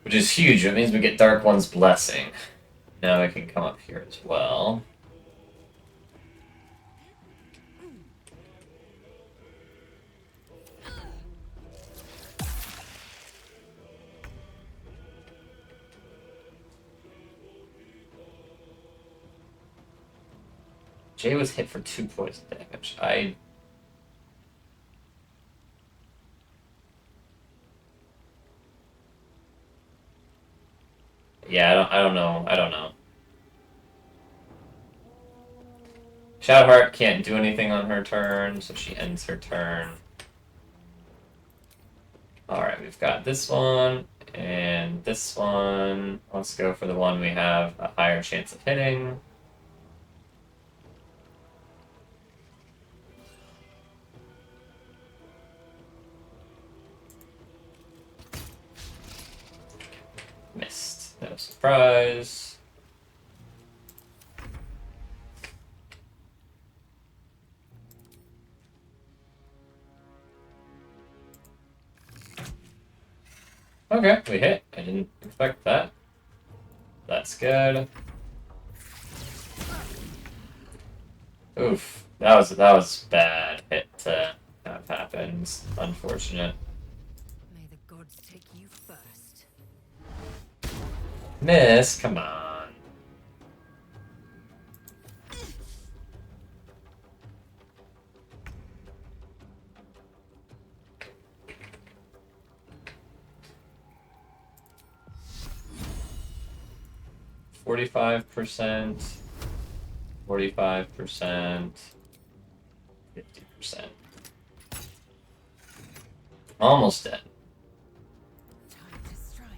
Which is huge. It means we get Dark One's Blessing. Now I can come up here as well. Jay was hit for 2 poison damage. Yeah, I don't know. I don't know. Shadowheart can't do anything on her turn, so she ends her turn. Alright, we've got this one, and this one. Let's go for the one we have a higher chance of hitting. Missed. No surprise. Okay, we hit. I didn't expect that. That's good. Oof. That was bad hit to have happened. Unfortunate. May the gods take you first. Miss, come on. %, 45%, 50%. Almost dead. Time to strike.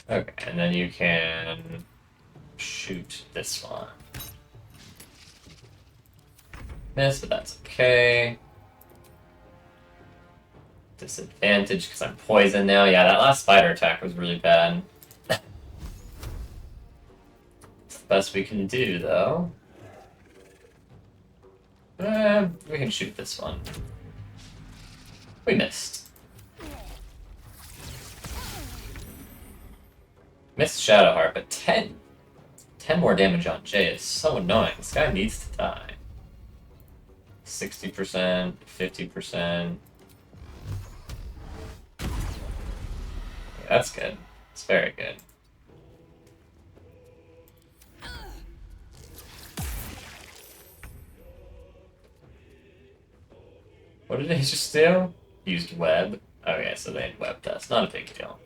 Okay, and then you can shoot this one. Miss, but that's okay. Disadvantage because I'm poisoned now. Yeah, that last spider attack was really bad. It's the best we can do, though. We can shoot this one. We missed. Missed Shadow Heart, but 10 more damage on Jay is so annoying. This guy needs to die. 60%, 50%. Yeah, that's good. It's very good. What did he just do? Used web. Okay, so they had web test. Not a big deal.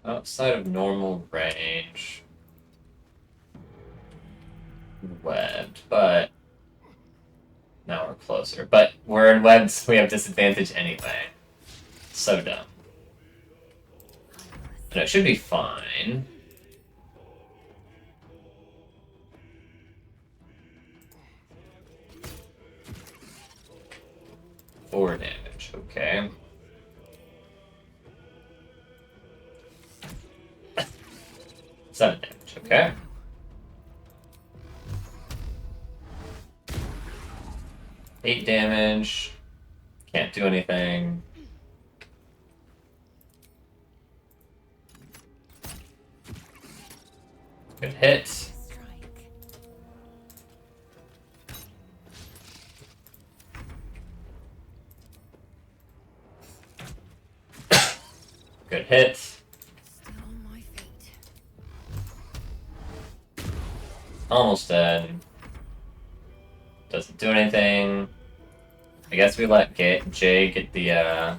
Outside of normal range. Webbed, but now we're closer. But we're in webs, so we have disadvantage anyway. So dumb. And it should be fine. Four damage, okay. Seven damage, okay. Eight damage. Can't do anything. Good hit. Strike. Good hit. Still on my feet. Almost dead. Doesn't do anything. I guess we let Jay get the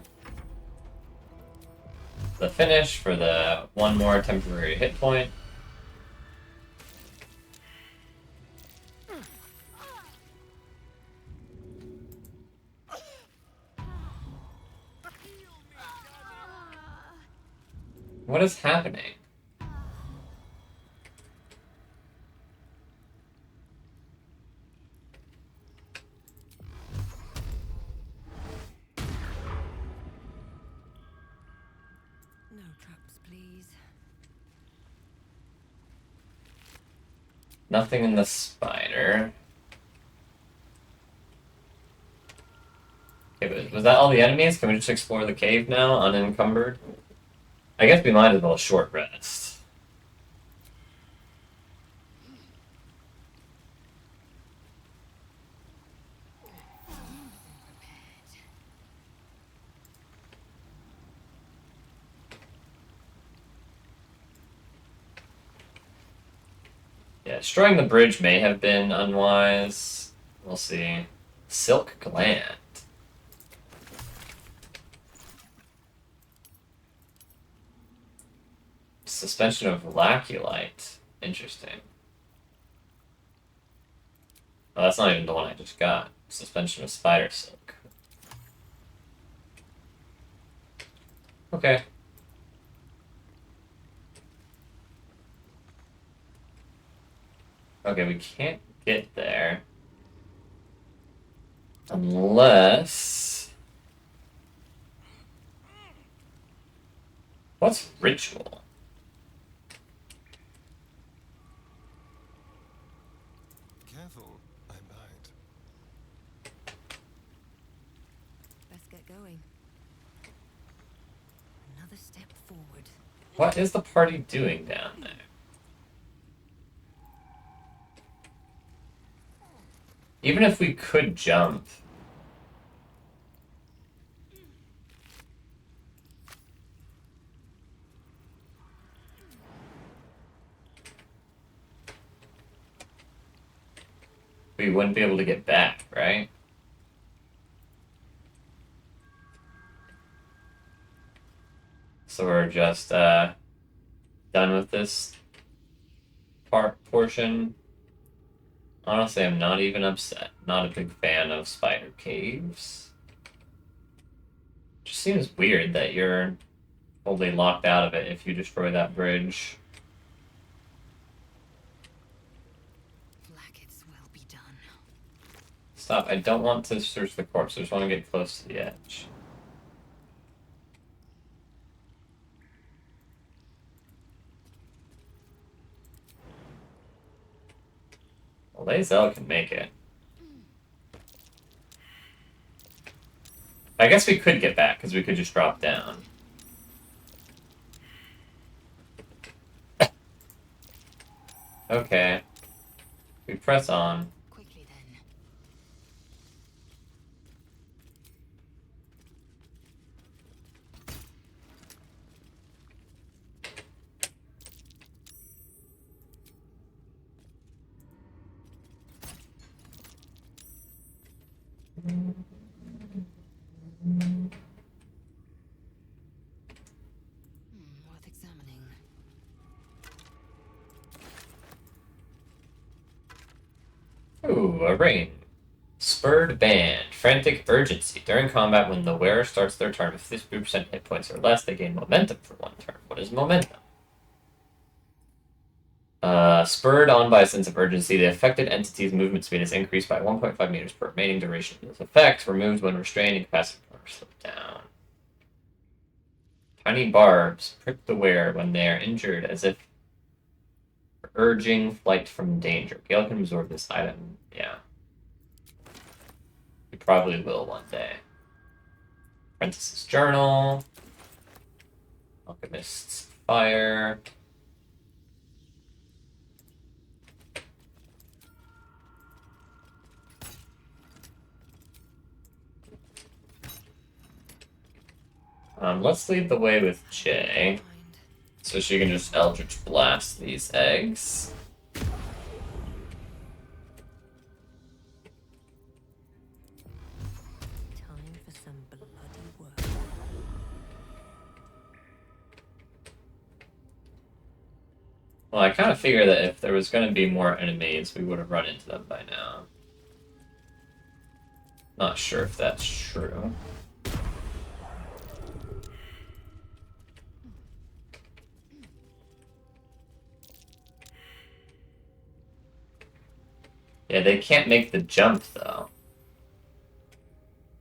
finish for the one more temporary hit point. What is happening? No traps, please. Nothing in the spider. Okay, but was that all the enemies? Can we just explore the cave now, unencumbered? I guess we might as well short rest. Yeah, destroying the bridge may have been unwise. We'll see. Silk gland. Suspension of laculite. Interesting. Oh, that's not even the one I just got. Suspension of spider silk. Okay. Okay, we can't get there. Unless... What's ritual? Careful, I might. Let's get going. Another step forward. What is the party doing down there? Even if we could jump... we wouldn't be able to get back, right? So we're just done with this portion. Honestly, I'm not even upset. Not a big fan of spider caves. Just seems weird that you're totally locked out of it if you destroy that bridge. Stop. I don't want to search the corpse. I just want to get close to the edge. Well, Lae'zel can make it. I guess we could get back, because we could just drop down. Okay. We press on. Quickly then. Worth examining. Ooh, a ring. Spurred Band. Frantic Urgency. During combat, when the wearer starts their turn with 50% hit points or less, they gain momentum for one turn. What is momentum? Spurred on by a sense of urgency, the affected entity's movement speed is increased by 1.5 meters per remaining duration of this effect, removed when restrained, incapacitated, or slipped down. Tiny barbs prick the wearer when they are injured, as if urging flight from danger. Gale can absorb this item. Yeah. We probably will one day. Apprentice's Journal. Alchemist's Fire. Let's lead the way with Jay, so she can just Eldritch Blast these eggs. Time for some bloody work. Well, I kind of figure that if there was going to be more enemies, we would have run into them by now. Not sure if that's true. Yeah, they can't make the jump, though.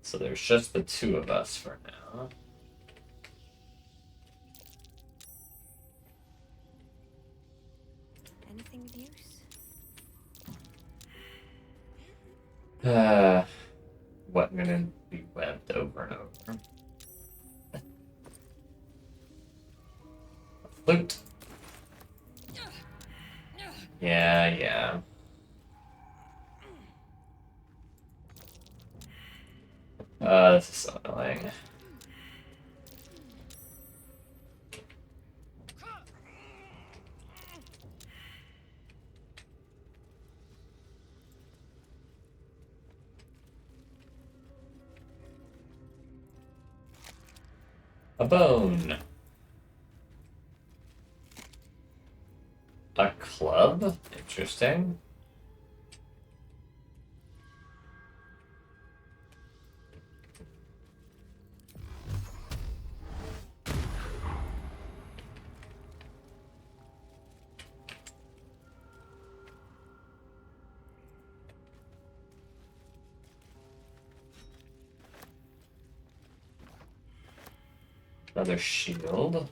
So there's just the two of us for now. Anything of use? What gonna be webbed over and over? A flute. Yeah. This is so annoying. A bone. A club? Interesting. Another shield.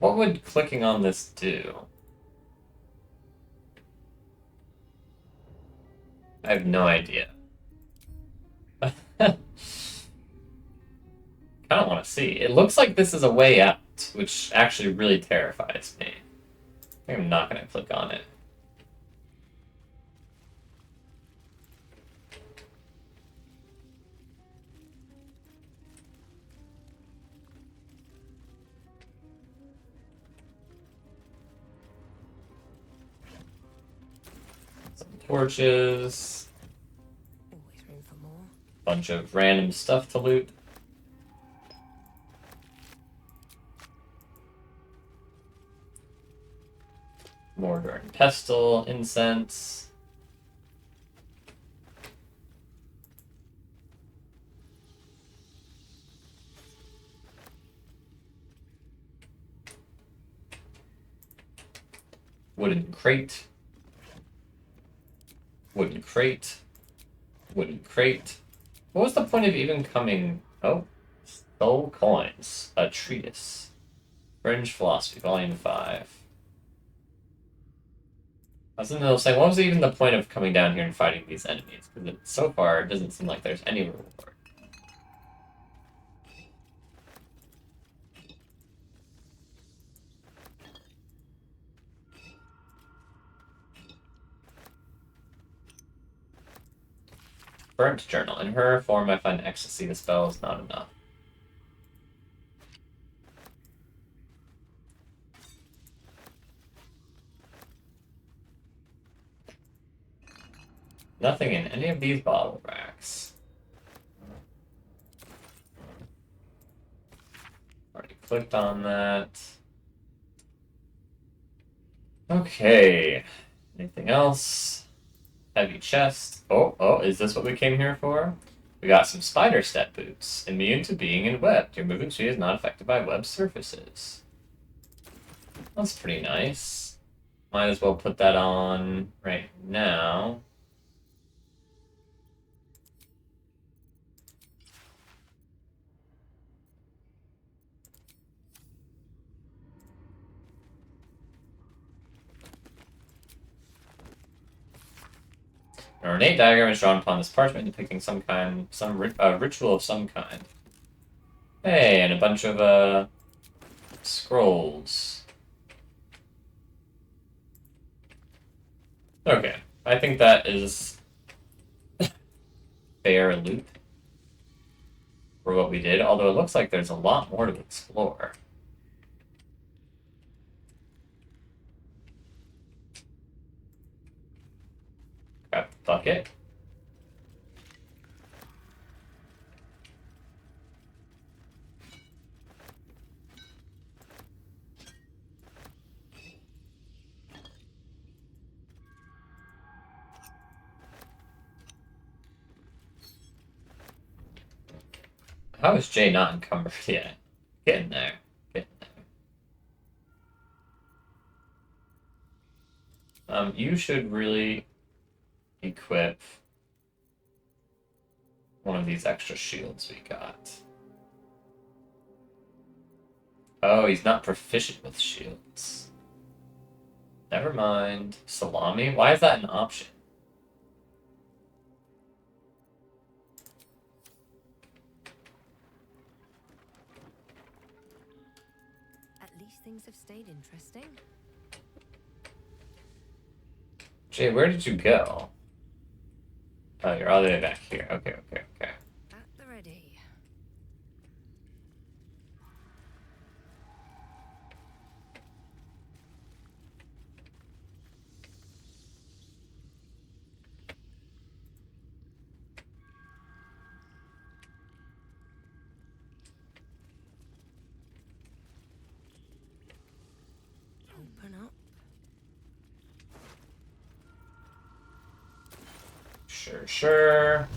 What would clicking on this do? I have no idea. Kind of want to see. It looks like this is a way out, which actually really terrifies me. I think I'm not going to click on it. Some torches. Always room for more. Bunch of random stuff to loot. Mortar and pestle, incense. Wooden crate. Wooden crate. Wooden crate. What was the point of even coming... Oh. Soul Coins. A treatise. Fringe Philosophy, Volume 5. I was in the middle of saying, what was even the point of coming down here and fighting these enemies? Because so far, it doesn't seem like there's any reward. Burnt Journal. In her form, I find ecstasy. The spell is not enough. Nothing in any of these bottle racks. Already clicked on that. Okay. Anything else? Heavy chest. Oh, is this what we came here for? We got some spider step boots. Immune to being in web. Your movement speed is not affected by web surfaces. That's pretty nice. Might as well put that on right now. An ornate diagram is drawn upon this parchment depicting ritual of some kind. Hey, and a bunch of, scrolls. Okay, I think that is fair loot for what we did, although it looks like there's a lot more to explore. Grab the bucket. How is Jay not encumbered yet? Getting there. Getting there. You should really equip one of these extra shields we got. Oh, he's not proficient with shields. Never mind. Salami? Why is that an option? At least things have stayed interesting. Jay, where did you go? Oh, you're all the way back here. Okay. At the ready. Open up. Sure.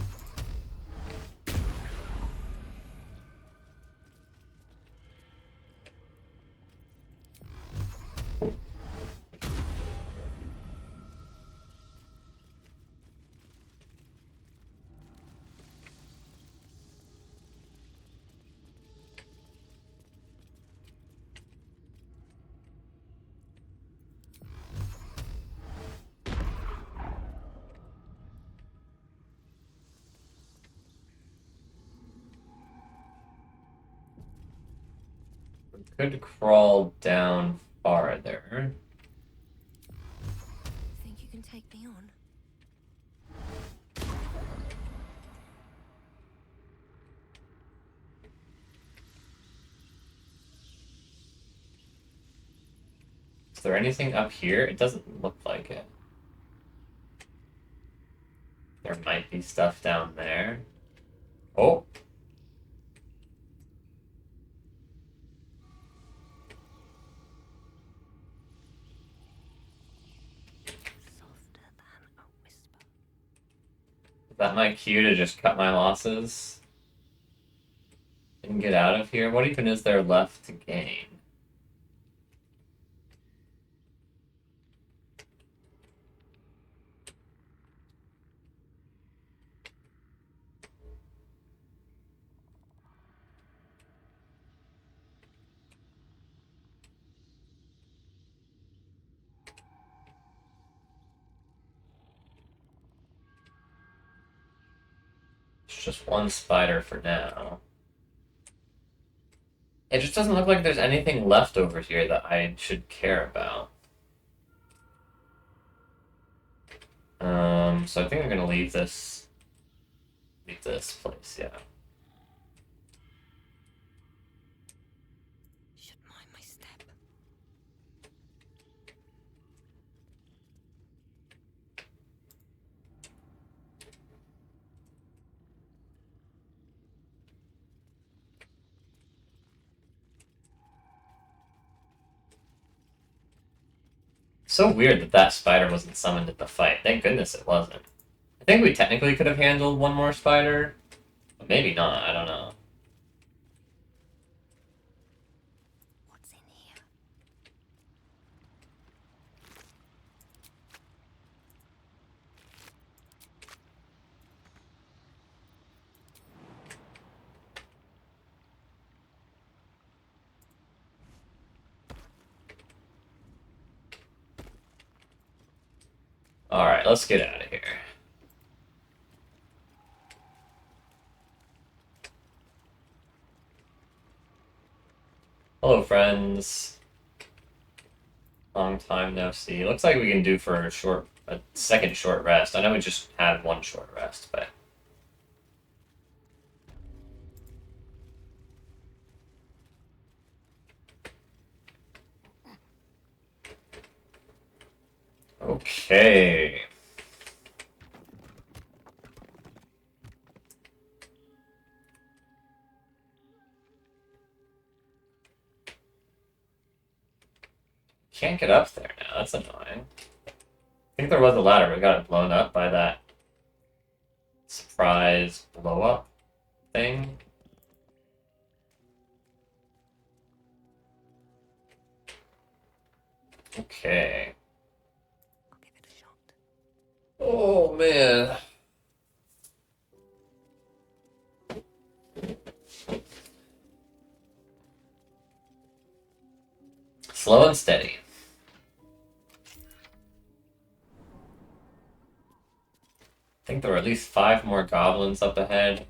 Could crawl down farther. Think you can take me on? Is there anything up here? It doesn't look like it. There might be stuff down there. Oh! Softer than a whisper. Is that my cue to just cut my losses? And get out of here? What even is there left to gain? just one spider for now. It just doesn't look like there's anything left over here that I should care about. So I think I'm gonna leave this place, yeah. Should mind my step. So weird that that spider wasn't summoned at the fight. Thank goodness it wasn't. I think we technically could have handled one more spider, but maybe not, I don't know. What's in here? Alright, let's get out of here. Hello, friends. Long time no see. Looks like we can do for a second short rest. I know we just had one short rest, but... Okay. Can't get up there now. That's annoying. I think there was a ladder, but we got it blown up by that surprise blow up thing. Okay. I'll give it a shot. Oh man. Slow and steady. I think there were at least 5 more goblins up ahead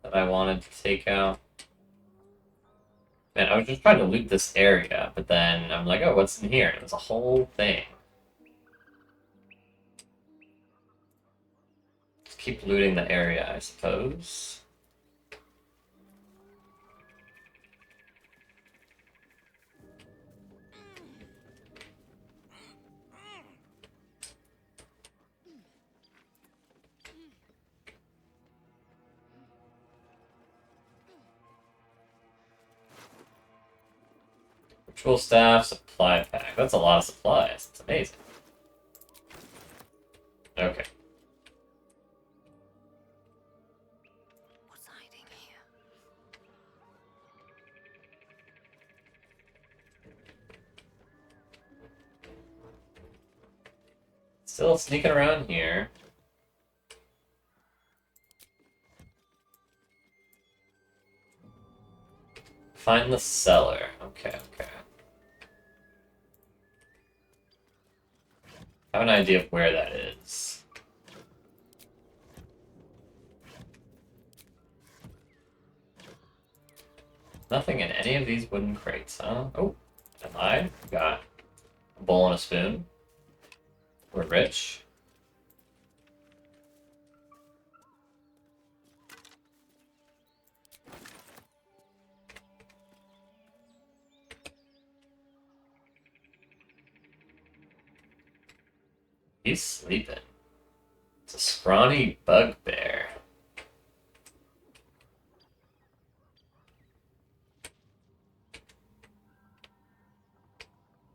that I wanted to take out. Man, I was just trying to loot this area, but then I'm like, oh, what's in here? And it was a whole thing. Just keep looting the area, I suppose. Ritual staff, supply pack. That's a lot of supplies. It's amazing. Okay. What's hiding here? Still sneaking around here. Find the cellar. Okay, okay. I have an idea of where that is. Nothing in any of these wooden crates, huh? Oh, I lied. Got a bowl and a spoon. We're rich. He's sleeping. It's a scrawny bugbear.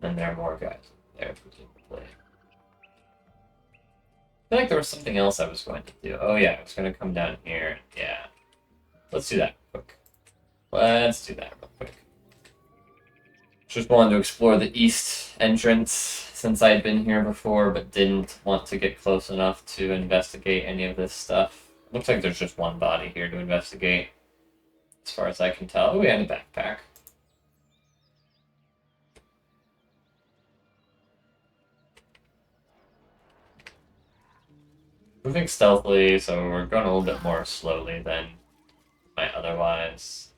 And there are more guys there, presumably. I feel like there was something else I was going to do. Oh yeah, I was going to come down here. Yeah. Let's do that real quick. Let's do that real quick. Just wanted to explore the east entrance since I had been here before, but didn't want to get close enough to investigate any of this stuff. Looks like there's just one body here to investigate, as far as I can tell. Oh, and a backpack. moving stealthily, so we're going a little bit more slowly than might otherwise.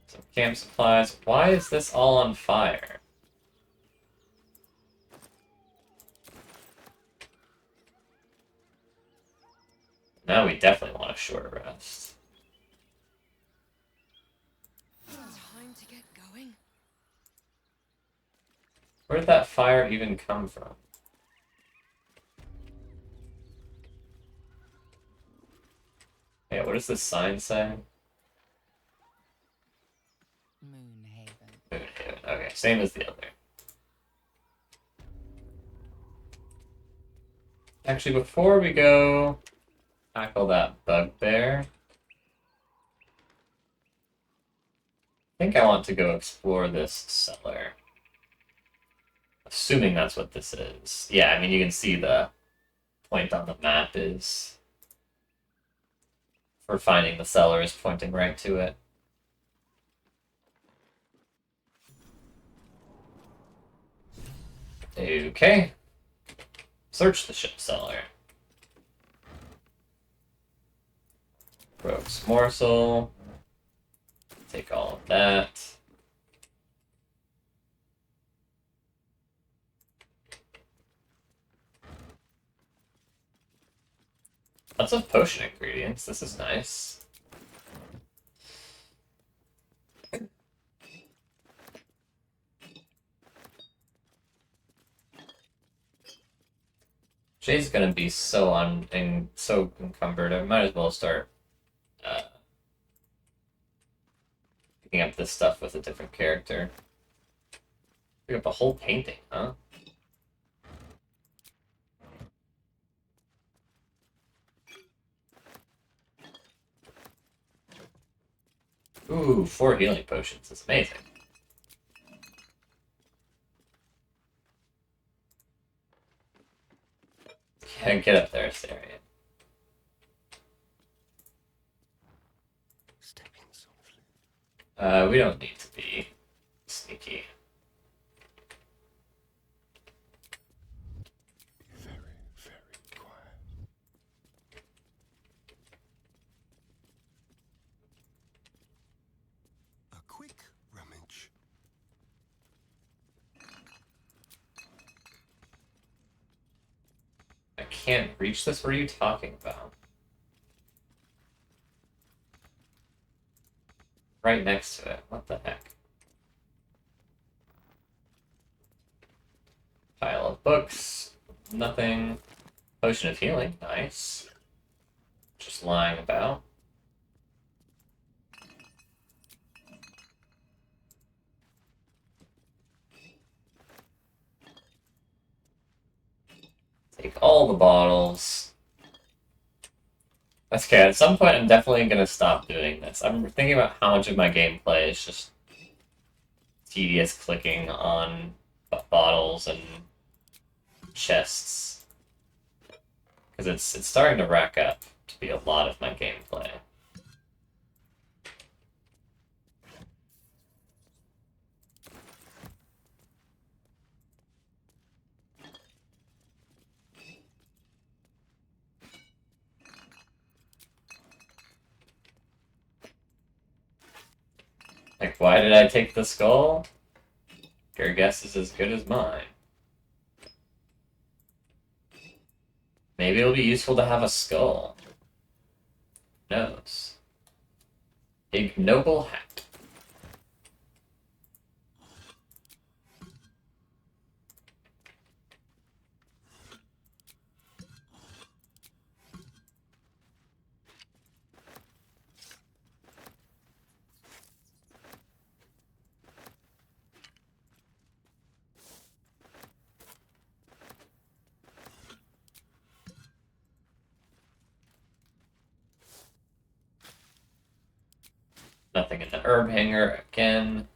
Some camp supplies. Why is this all on fire? Now we definitely want a short rest. Time to get going. Where did that fire even come from? Yeah, what does this sign say? Moonhaven. Moonhaven. Okay, same as the other. Actually, before we go tackle that bugbear, I think I want to go explore this cellar. Assuming that's what this is. Yeah, I mean, you can see the point on the map is for finding the cellar is pointing right to it. Okay. Search the ship cellar. Rogue's morsel. Take all of that. Lots of potion ingredients. This is nice. Jay's gonna be so so encumbered. I might as well start picking up this stuff with a different character. Pick up a whole painting, huh? Ooh, 4 healing potions. That's amazing. Can't get up there, Astarion. Stepping softly. We don't need to be sneaky. Be very, very quiet. A quick rummage. I can't reach this? What are you talking about? Right next to it. What the heck? Pile of books. Nothing. Potion of healing. Nice. Just lying about. Take all the bottles. That's okay. At some point, I'm definitely going to stop doing this. I'm thinking about how much of my gameplay is just tedious clicking on bottles and chests. Because it's starting to rack up to be a lot of my gameplay. Like, why did I take the skull? Your guess is as good as mine. Maybe it'll be useful to have a skull. Who knows? Ignoble hat. Nothing in the herb hanger again.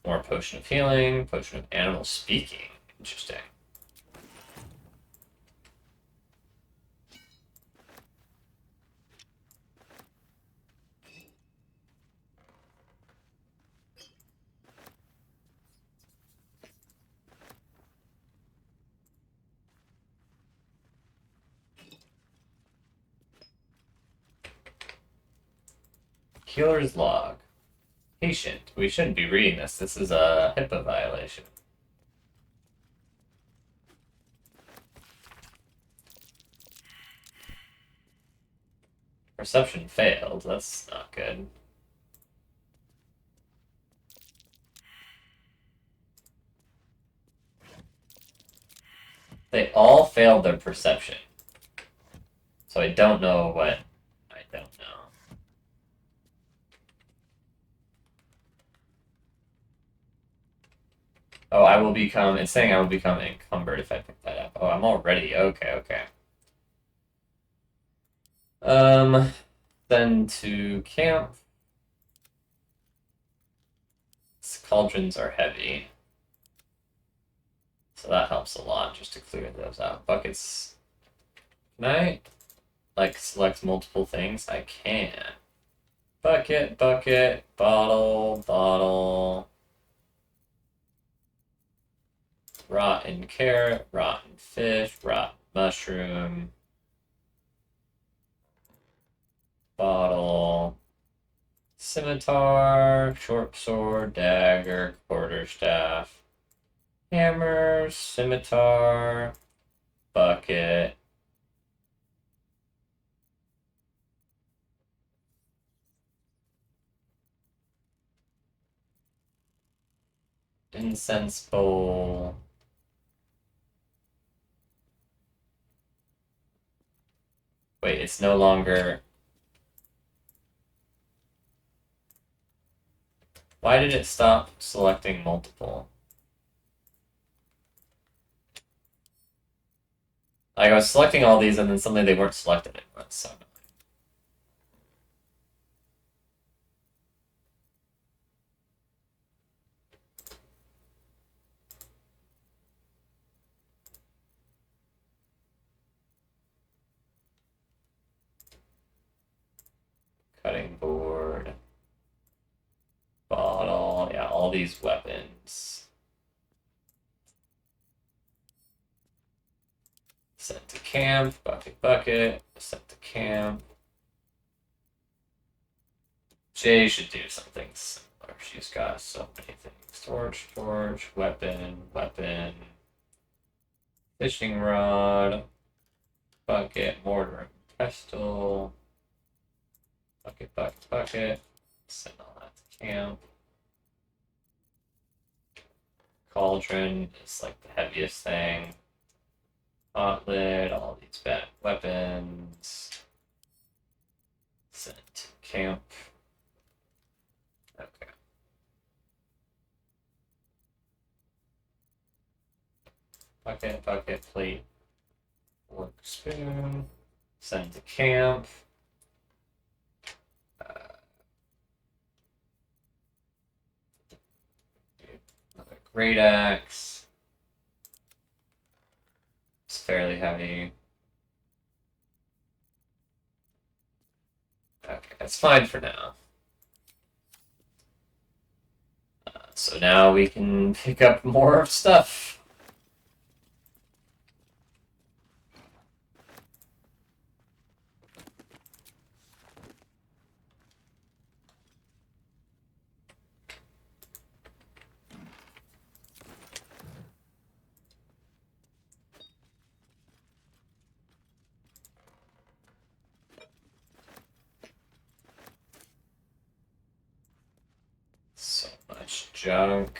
More potion of healing, potion of animal speaking. Interesting. Healer's log. Patient. We shouldn't be reading this. This is a HIPAA violation. Perception failed. That's not good. They all failed their perception. So I don't know what... I don't know. Oh, I will become... It's saying I will become encumbered if I pick that up. Oh, I'm already... Okay, okay. Then to camp. These cauldrons are heavy. So that helps a lot just to clear those out. Buckets. Can I, like, select multiple things? I can. Bucket, bucket, bottle, bottle. Rotten carrot, rotten fish, rotten mushroom. Bottle. Scimitar, short sword, dagger, quarterstaff. Hammer, scimitar, bucket. Incense bowl. Wait, it's no longer... Why did it stop selecting multiple? Like, I was selecting all these and then suddenly they weren't selected anymore, so... Cutting board. Bottle, yeah, all these weapons. Sent to camp, bucket, bucket, sent to camp. Jay should do something similar. She's got so many things. Torch, torch, weapon, weapon. Fishing rod. Bucket, mortar, and pestle. Bucket, bucket, bucket. Send all that to camp. Cauldron is like the heaviest thing. Hot lid, all these bad weapons. Send to camp. Okay. Bucket, bucket, plate, fork, spoon. Send to camp. Another great axe. It's fairly heavy. Okay, that's fine for now. So now we can pick up more stuff. So much junk.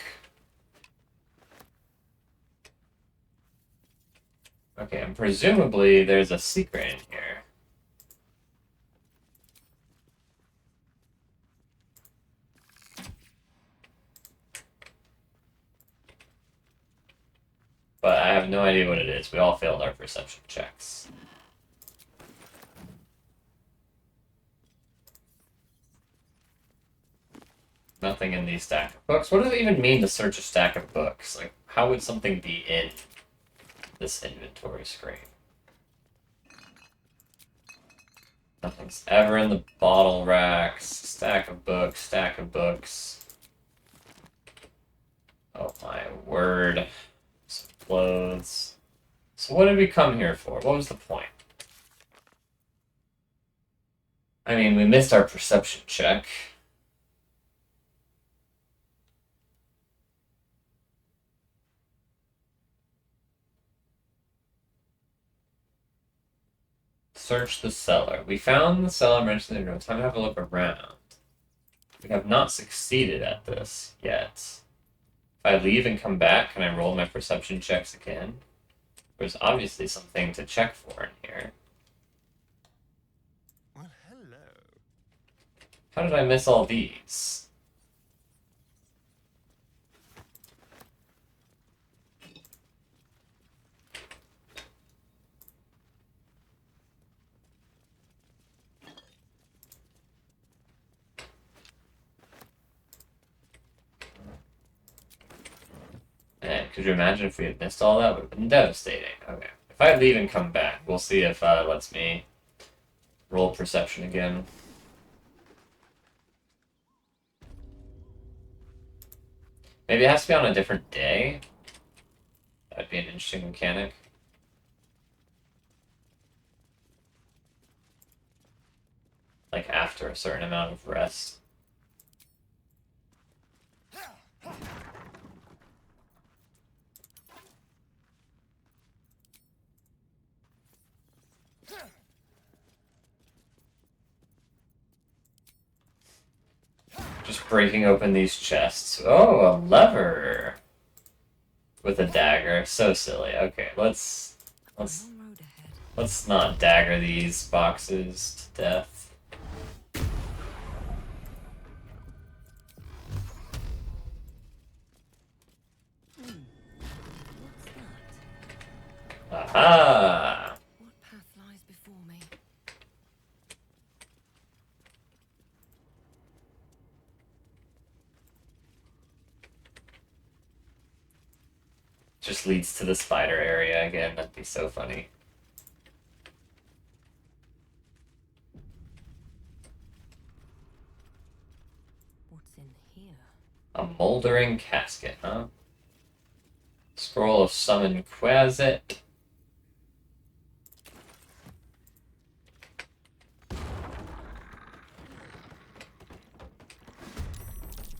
Okay, and presumably there's a secret in here. But I have no idea what it is. We all failed our perception checks. Nothing in these stack of books. What does it even mean to search a stack of books? Like, how would something be in this inventory screen? Nothing's ever in the bottle racks. Stack of books, stack of books. Oh my word. Some clothes. So what did we come here for? What was the point? I mean, we missed our perception check. Search the cellar. We found the cellar mentioned in the room. Time to have a look around. We have not succeeded at this yet. If I leave and come back, can I roll my perception checks again? There's obviously something to check for in here. Well, hello. How did I miss all these? Man, could you imagine if we had missed all that? Would have been devastating. Okay. If I leave and come back, we'll see if it lets me roll perception again. Maybe it has to be on a different day. That'd be an interesting mechanic. Like after a certain amount of rest. Just breaking open these chests. Oh, a lever! With a dagger. So silly. Okay, let's Long road ahead. not dagger these boxes to death. What's that? Aha! What path lies before me? Just leads to the spider area again. That'd be so funny. What's in here? A moldering casket, huh? Scroll of Summon Quasit.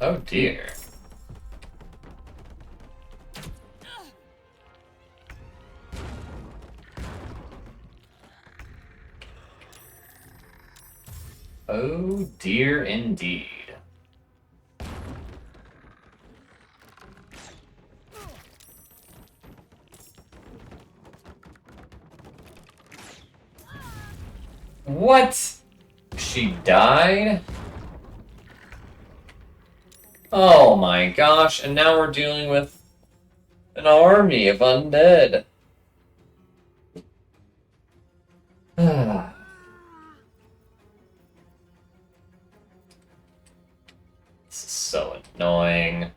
Oh dear. Oh dear indeed. What? She died? Oh my gosh, and now we're dealing with an army of undead. This is so annoying.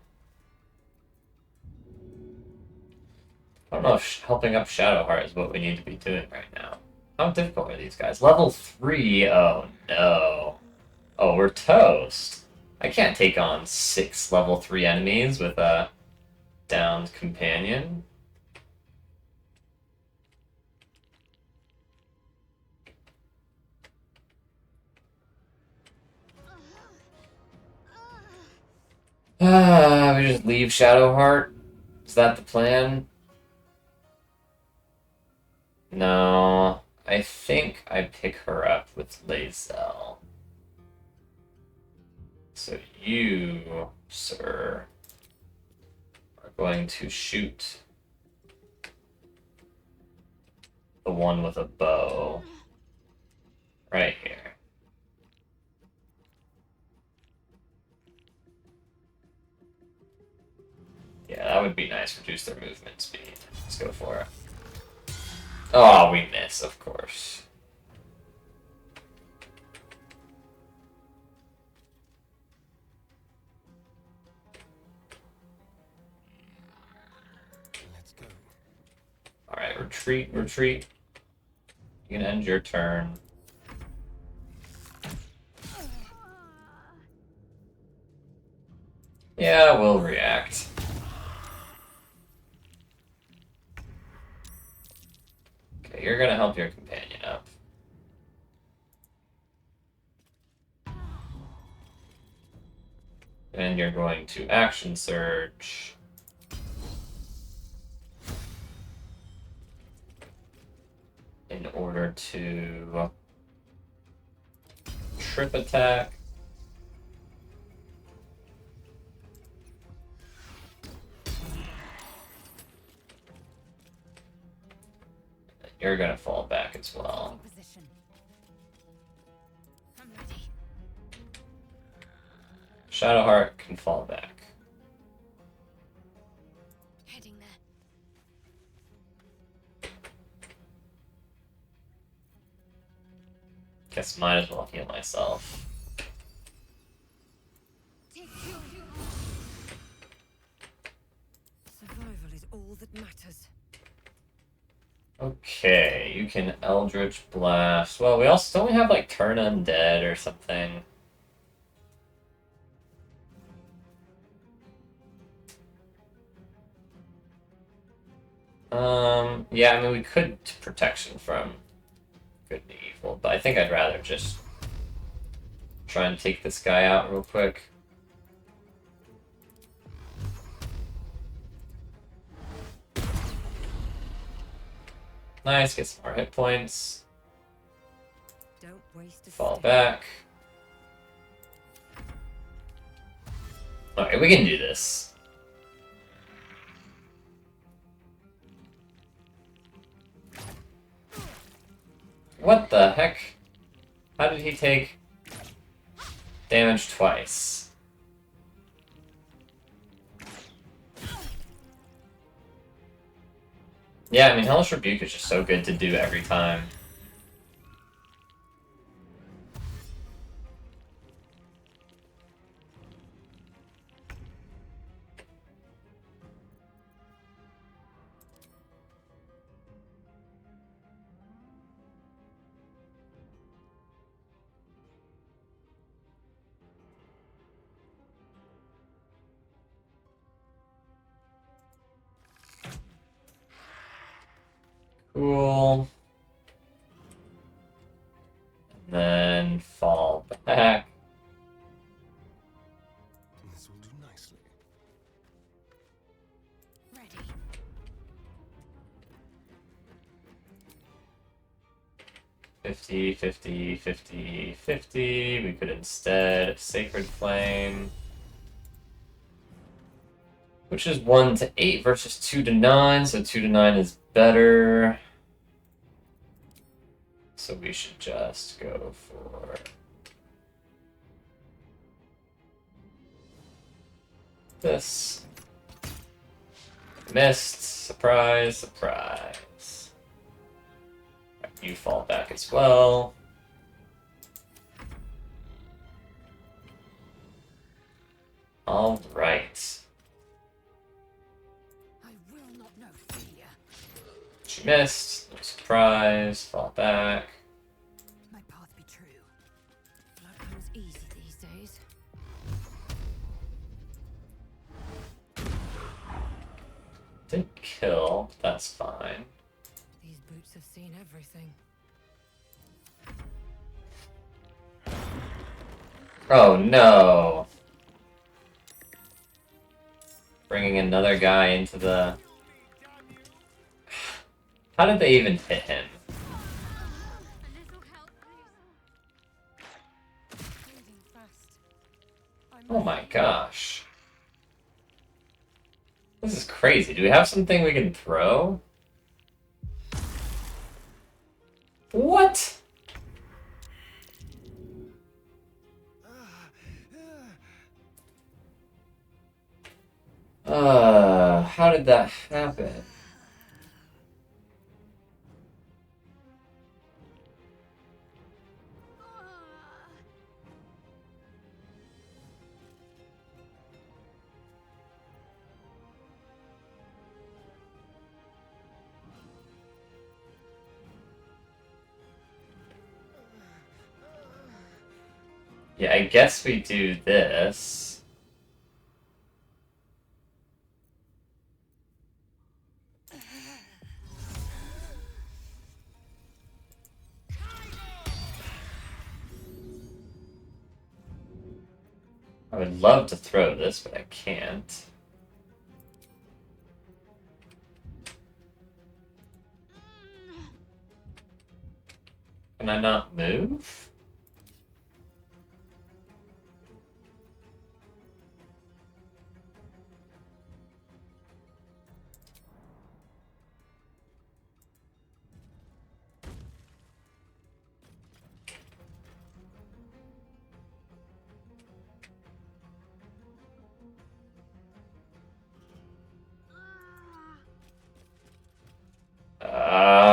I don't know if helping up Shadowheart is what we need to be doing right now. How difficult are these guys? Level 3? Oh no. Oh, we're toast. I can't take on 6 level 3 enemies with a downed companion. We just leave Shadowheart? Is that the plan? No. I think I pick her up with Lae'zel. So you, sir, are going to shoot the one with a bow right here. Yeah, that would be nice. Reduce their movement speed. Let's go for it. Oh, we miss, of course. Let's go. Alright, retreat, retreat. You can end your turn. Yeah, we'll react. Okay, you're gonna help your companion up. you're going to action surge. In order to trip attack. You're gonna fall back as well. Position. I'm ready. Shadowheart can fall back. Heading there. Guess might as well heal myself. Survival is all that matters. Okay, you can Eldritch Blast. Well, we also don't we have like Turn Undead or something? Yeah, I mean we could protection from good and evil, but I think I'd rather just try and take this guy out real quick. Nice, get some more hit points. Don't waste a Fall step. back. Okay, we can do this. What the heck? How did he take damage twice? Yeah, I mean, Hellish Rebuke is just so good to do every time. Cool. And then fall back. This will do nicely. Ready. 50, 50, 50, 50. We could instead Sacred Flame. Which is 1 to 8 versus 2 to 9, so 2 to 9 is better. So we should just go for this. Missed. Surprise, surprise. You fall back as well. All right. I will not know fear. She missed. No surprise. Fall back. My path be true. Blood comes easy these days. Didn't kill. But that's fine. These boots have seen everything. Oh no. Bringing another guy into the... How did they even hit him? Oh my gosh. This is crazy. Do we have something we can throw? What? How did that happen? Yeah, I guess we do this. I would love to throw this, but I can't. Can I not move?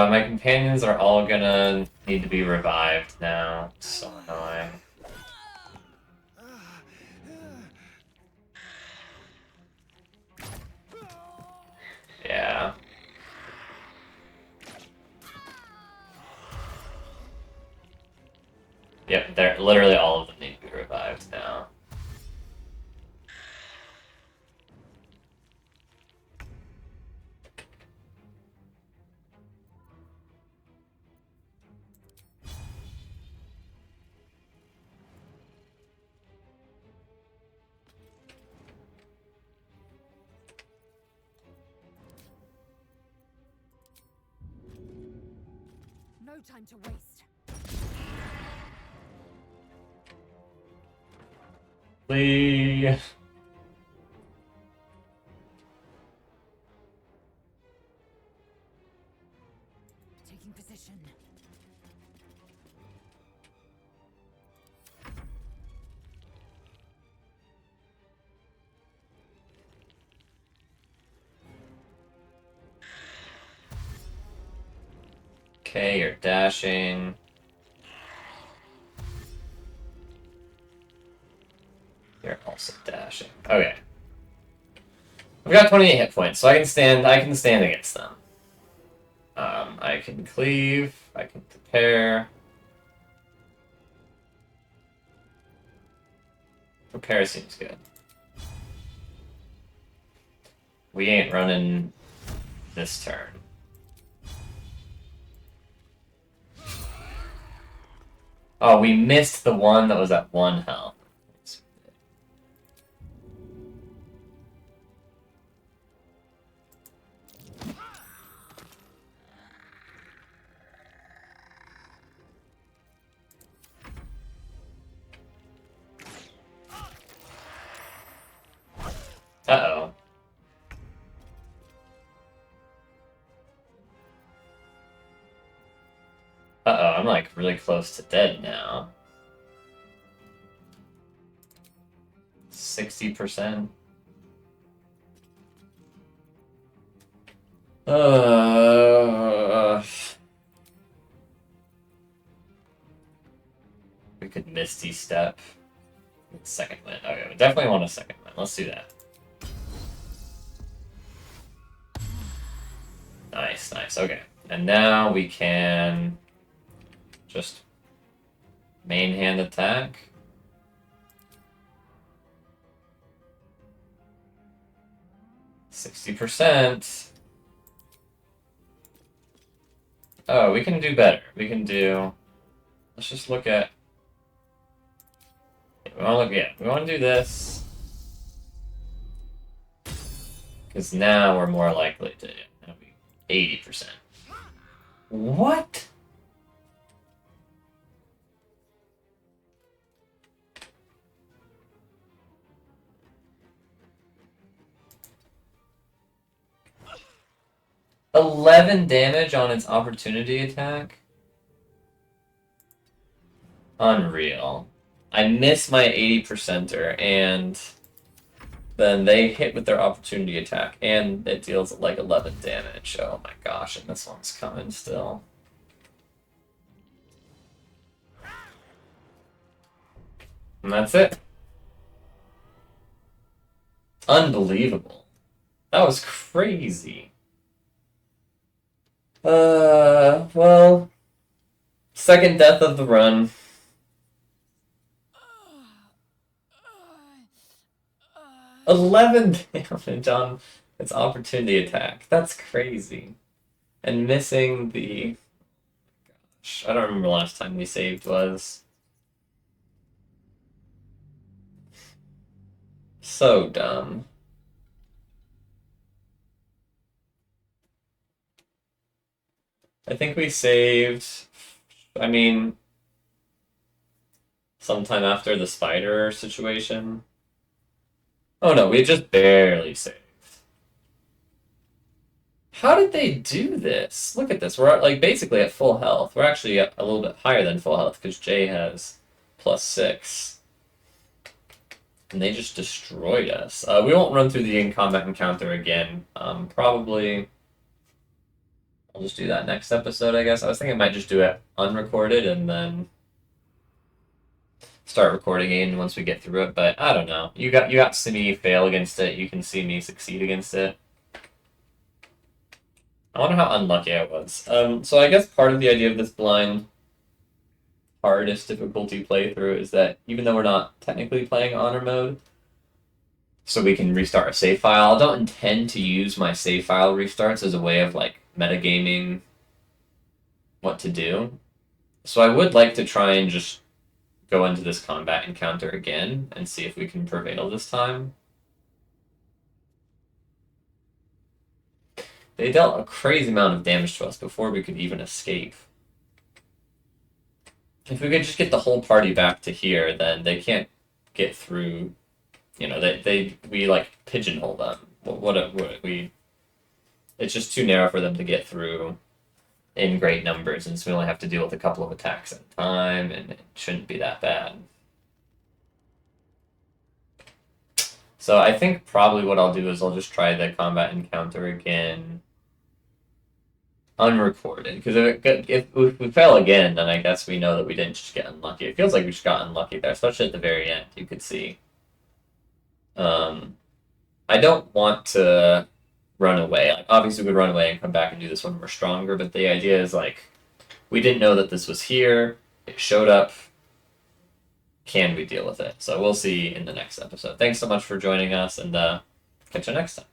My companions are all gonna need to be revived now. It's so annoying. Yeah. Yep, they're literally all of them need to be revived now. No time to waste. Please. Taking position. Okay, you're dashing. You're also dashing. Okay. I've got 28 hit points, so I can stand against them. I can cleave, I can prepare. Prepare seems good. We ain't running this turn. Oh, we missed the one that was at 1 health. Uh-oh. Uh-oh, I'm like really close to dead now. 60%. We could Misty Step. Second win. Okay, we definitely want a second win. Let's do that. Nice, nice. Okay. And now we can just main hand attack. %. Oh, we can do better. We can do. Let's just look at. We want to look. Yeah, we want to do this because now we're more likely to. That'll be 80%. What? $11 damage on its opportunity attack? Unreal. I miss my 80%er, and then they hit with their opportunity attack, and it deals like 11 damage. Oh my gosh, and this one's coming still. And that's it. Unbelievable. That was crazy. Well, second death of the run. 11 damage on its opportunity attack. That's crazy. And missing the... Gosh, I don't remember last time we saved was. So dumb. I think we saved. I mean, sometime after the spider situation. Oh no, we just barely saved. How did they do this? Look at this. We're like basically at full health. We're actually at a little bit higher than full health because Jay has +6. And they just destroyed us. We won't run through the in-combat encounter again. Probably I'll just do that next episode, I guess. I was thinking I might just do it unrecorded and then start recording again once we get through it, but I don't know. You got to see me fail against it. You can see me succeed against it. I wonder how unlucky I was. So I guess part of the idea of this blind hardest difficulty playthrough is that even though we're not technically playing honor mode, so we can restart a save file, I don't intend to use my save file restarts as a way of like metagaming what to do. So I would like to try and just go into this combat encounter again and see if we can prevail this time. They dealt a crazy amount of damage to us before we could even escape. If we could just get the whole party back to here, then they can't get through. You know, we like pigeonhole them. It's just too narrow for them to get through in great numbers, and so we only have to deal with a couple of attacks at a time, and it shouldn't be that bad. So I think probably what I'll do is I'll just try the combat encounter again unrecorded, because if we fail again, then I guess we know that we didn't just get unlucky. It feels like we just got unlucky there, especially at the very end. You could see. I don't want to run away. Like, obviously, we would run away and come back and do this when we're stronger, but the idea is, like, we didn't know that this was here. It showed up. Can we deal with it? So we'll see in the next episode. Thanks so much for joining us, and catch you next time.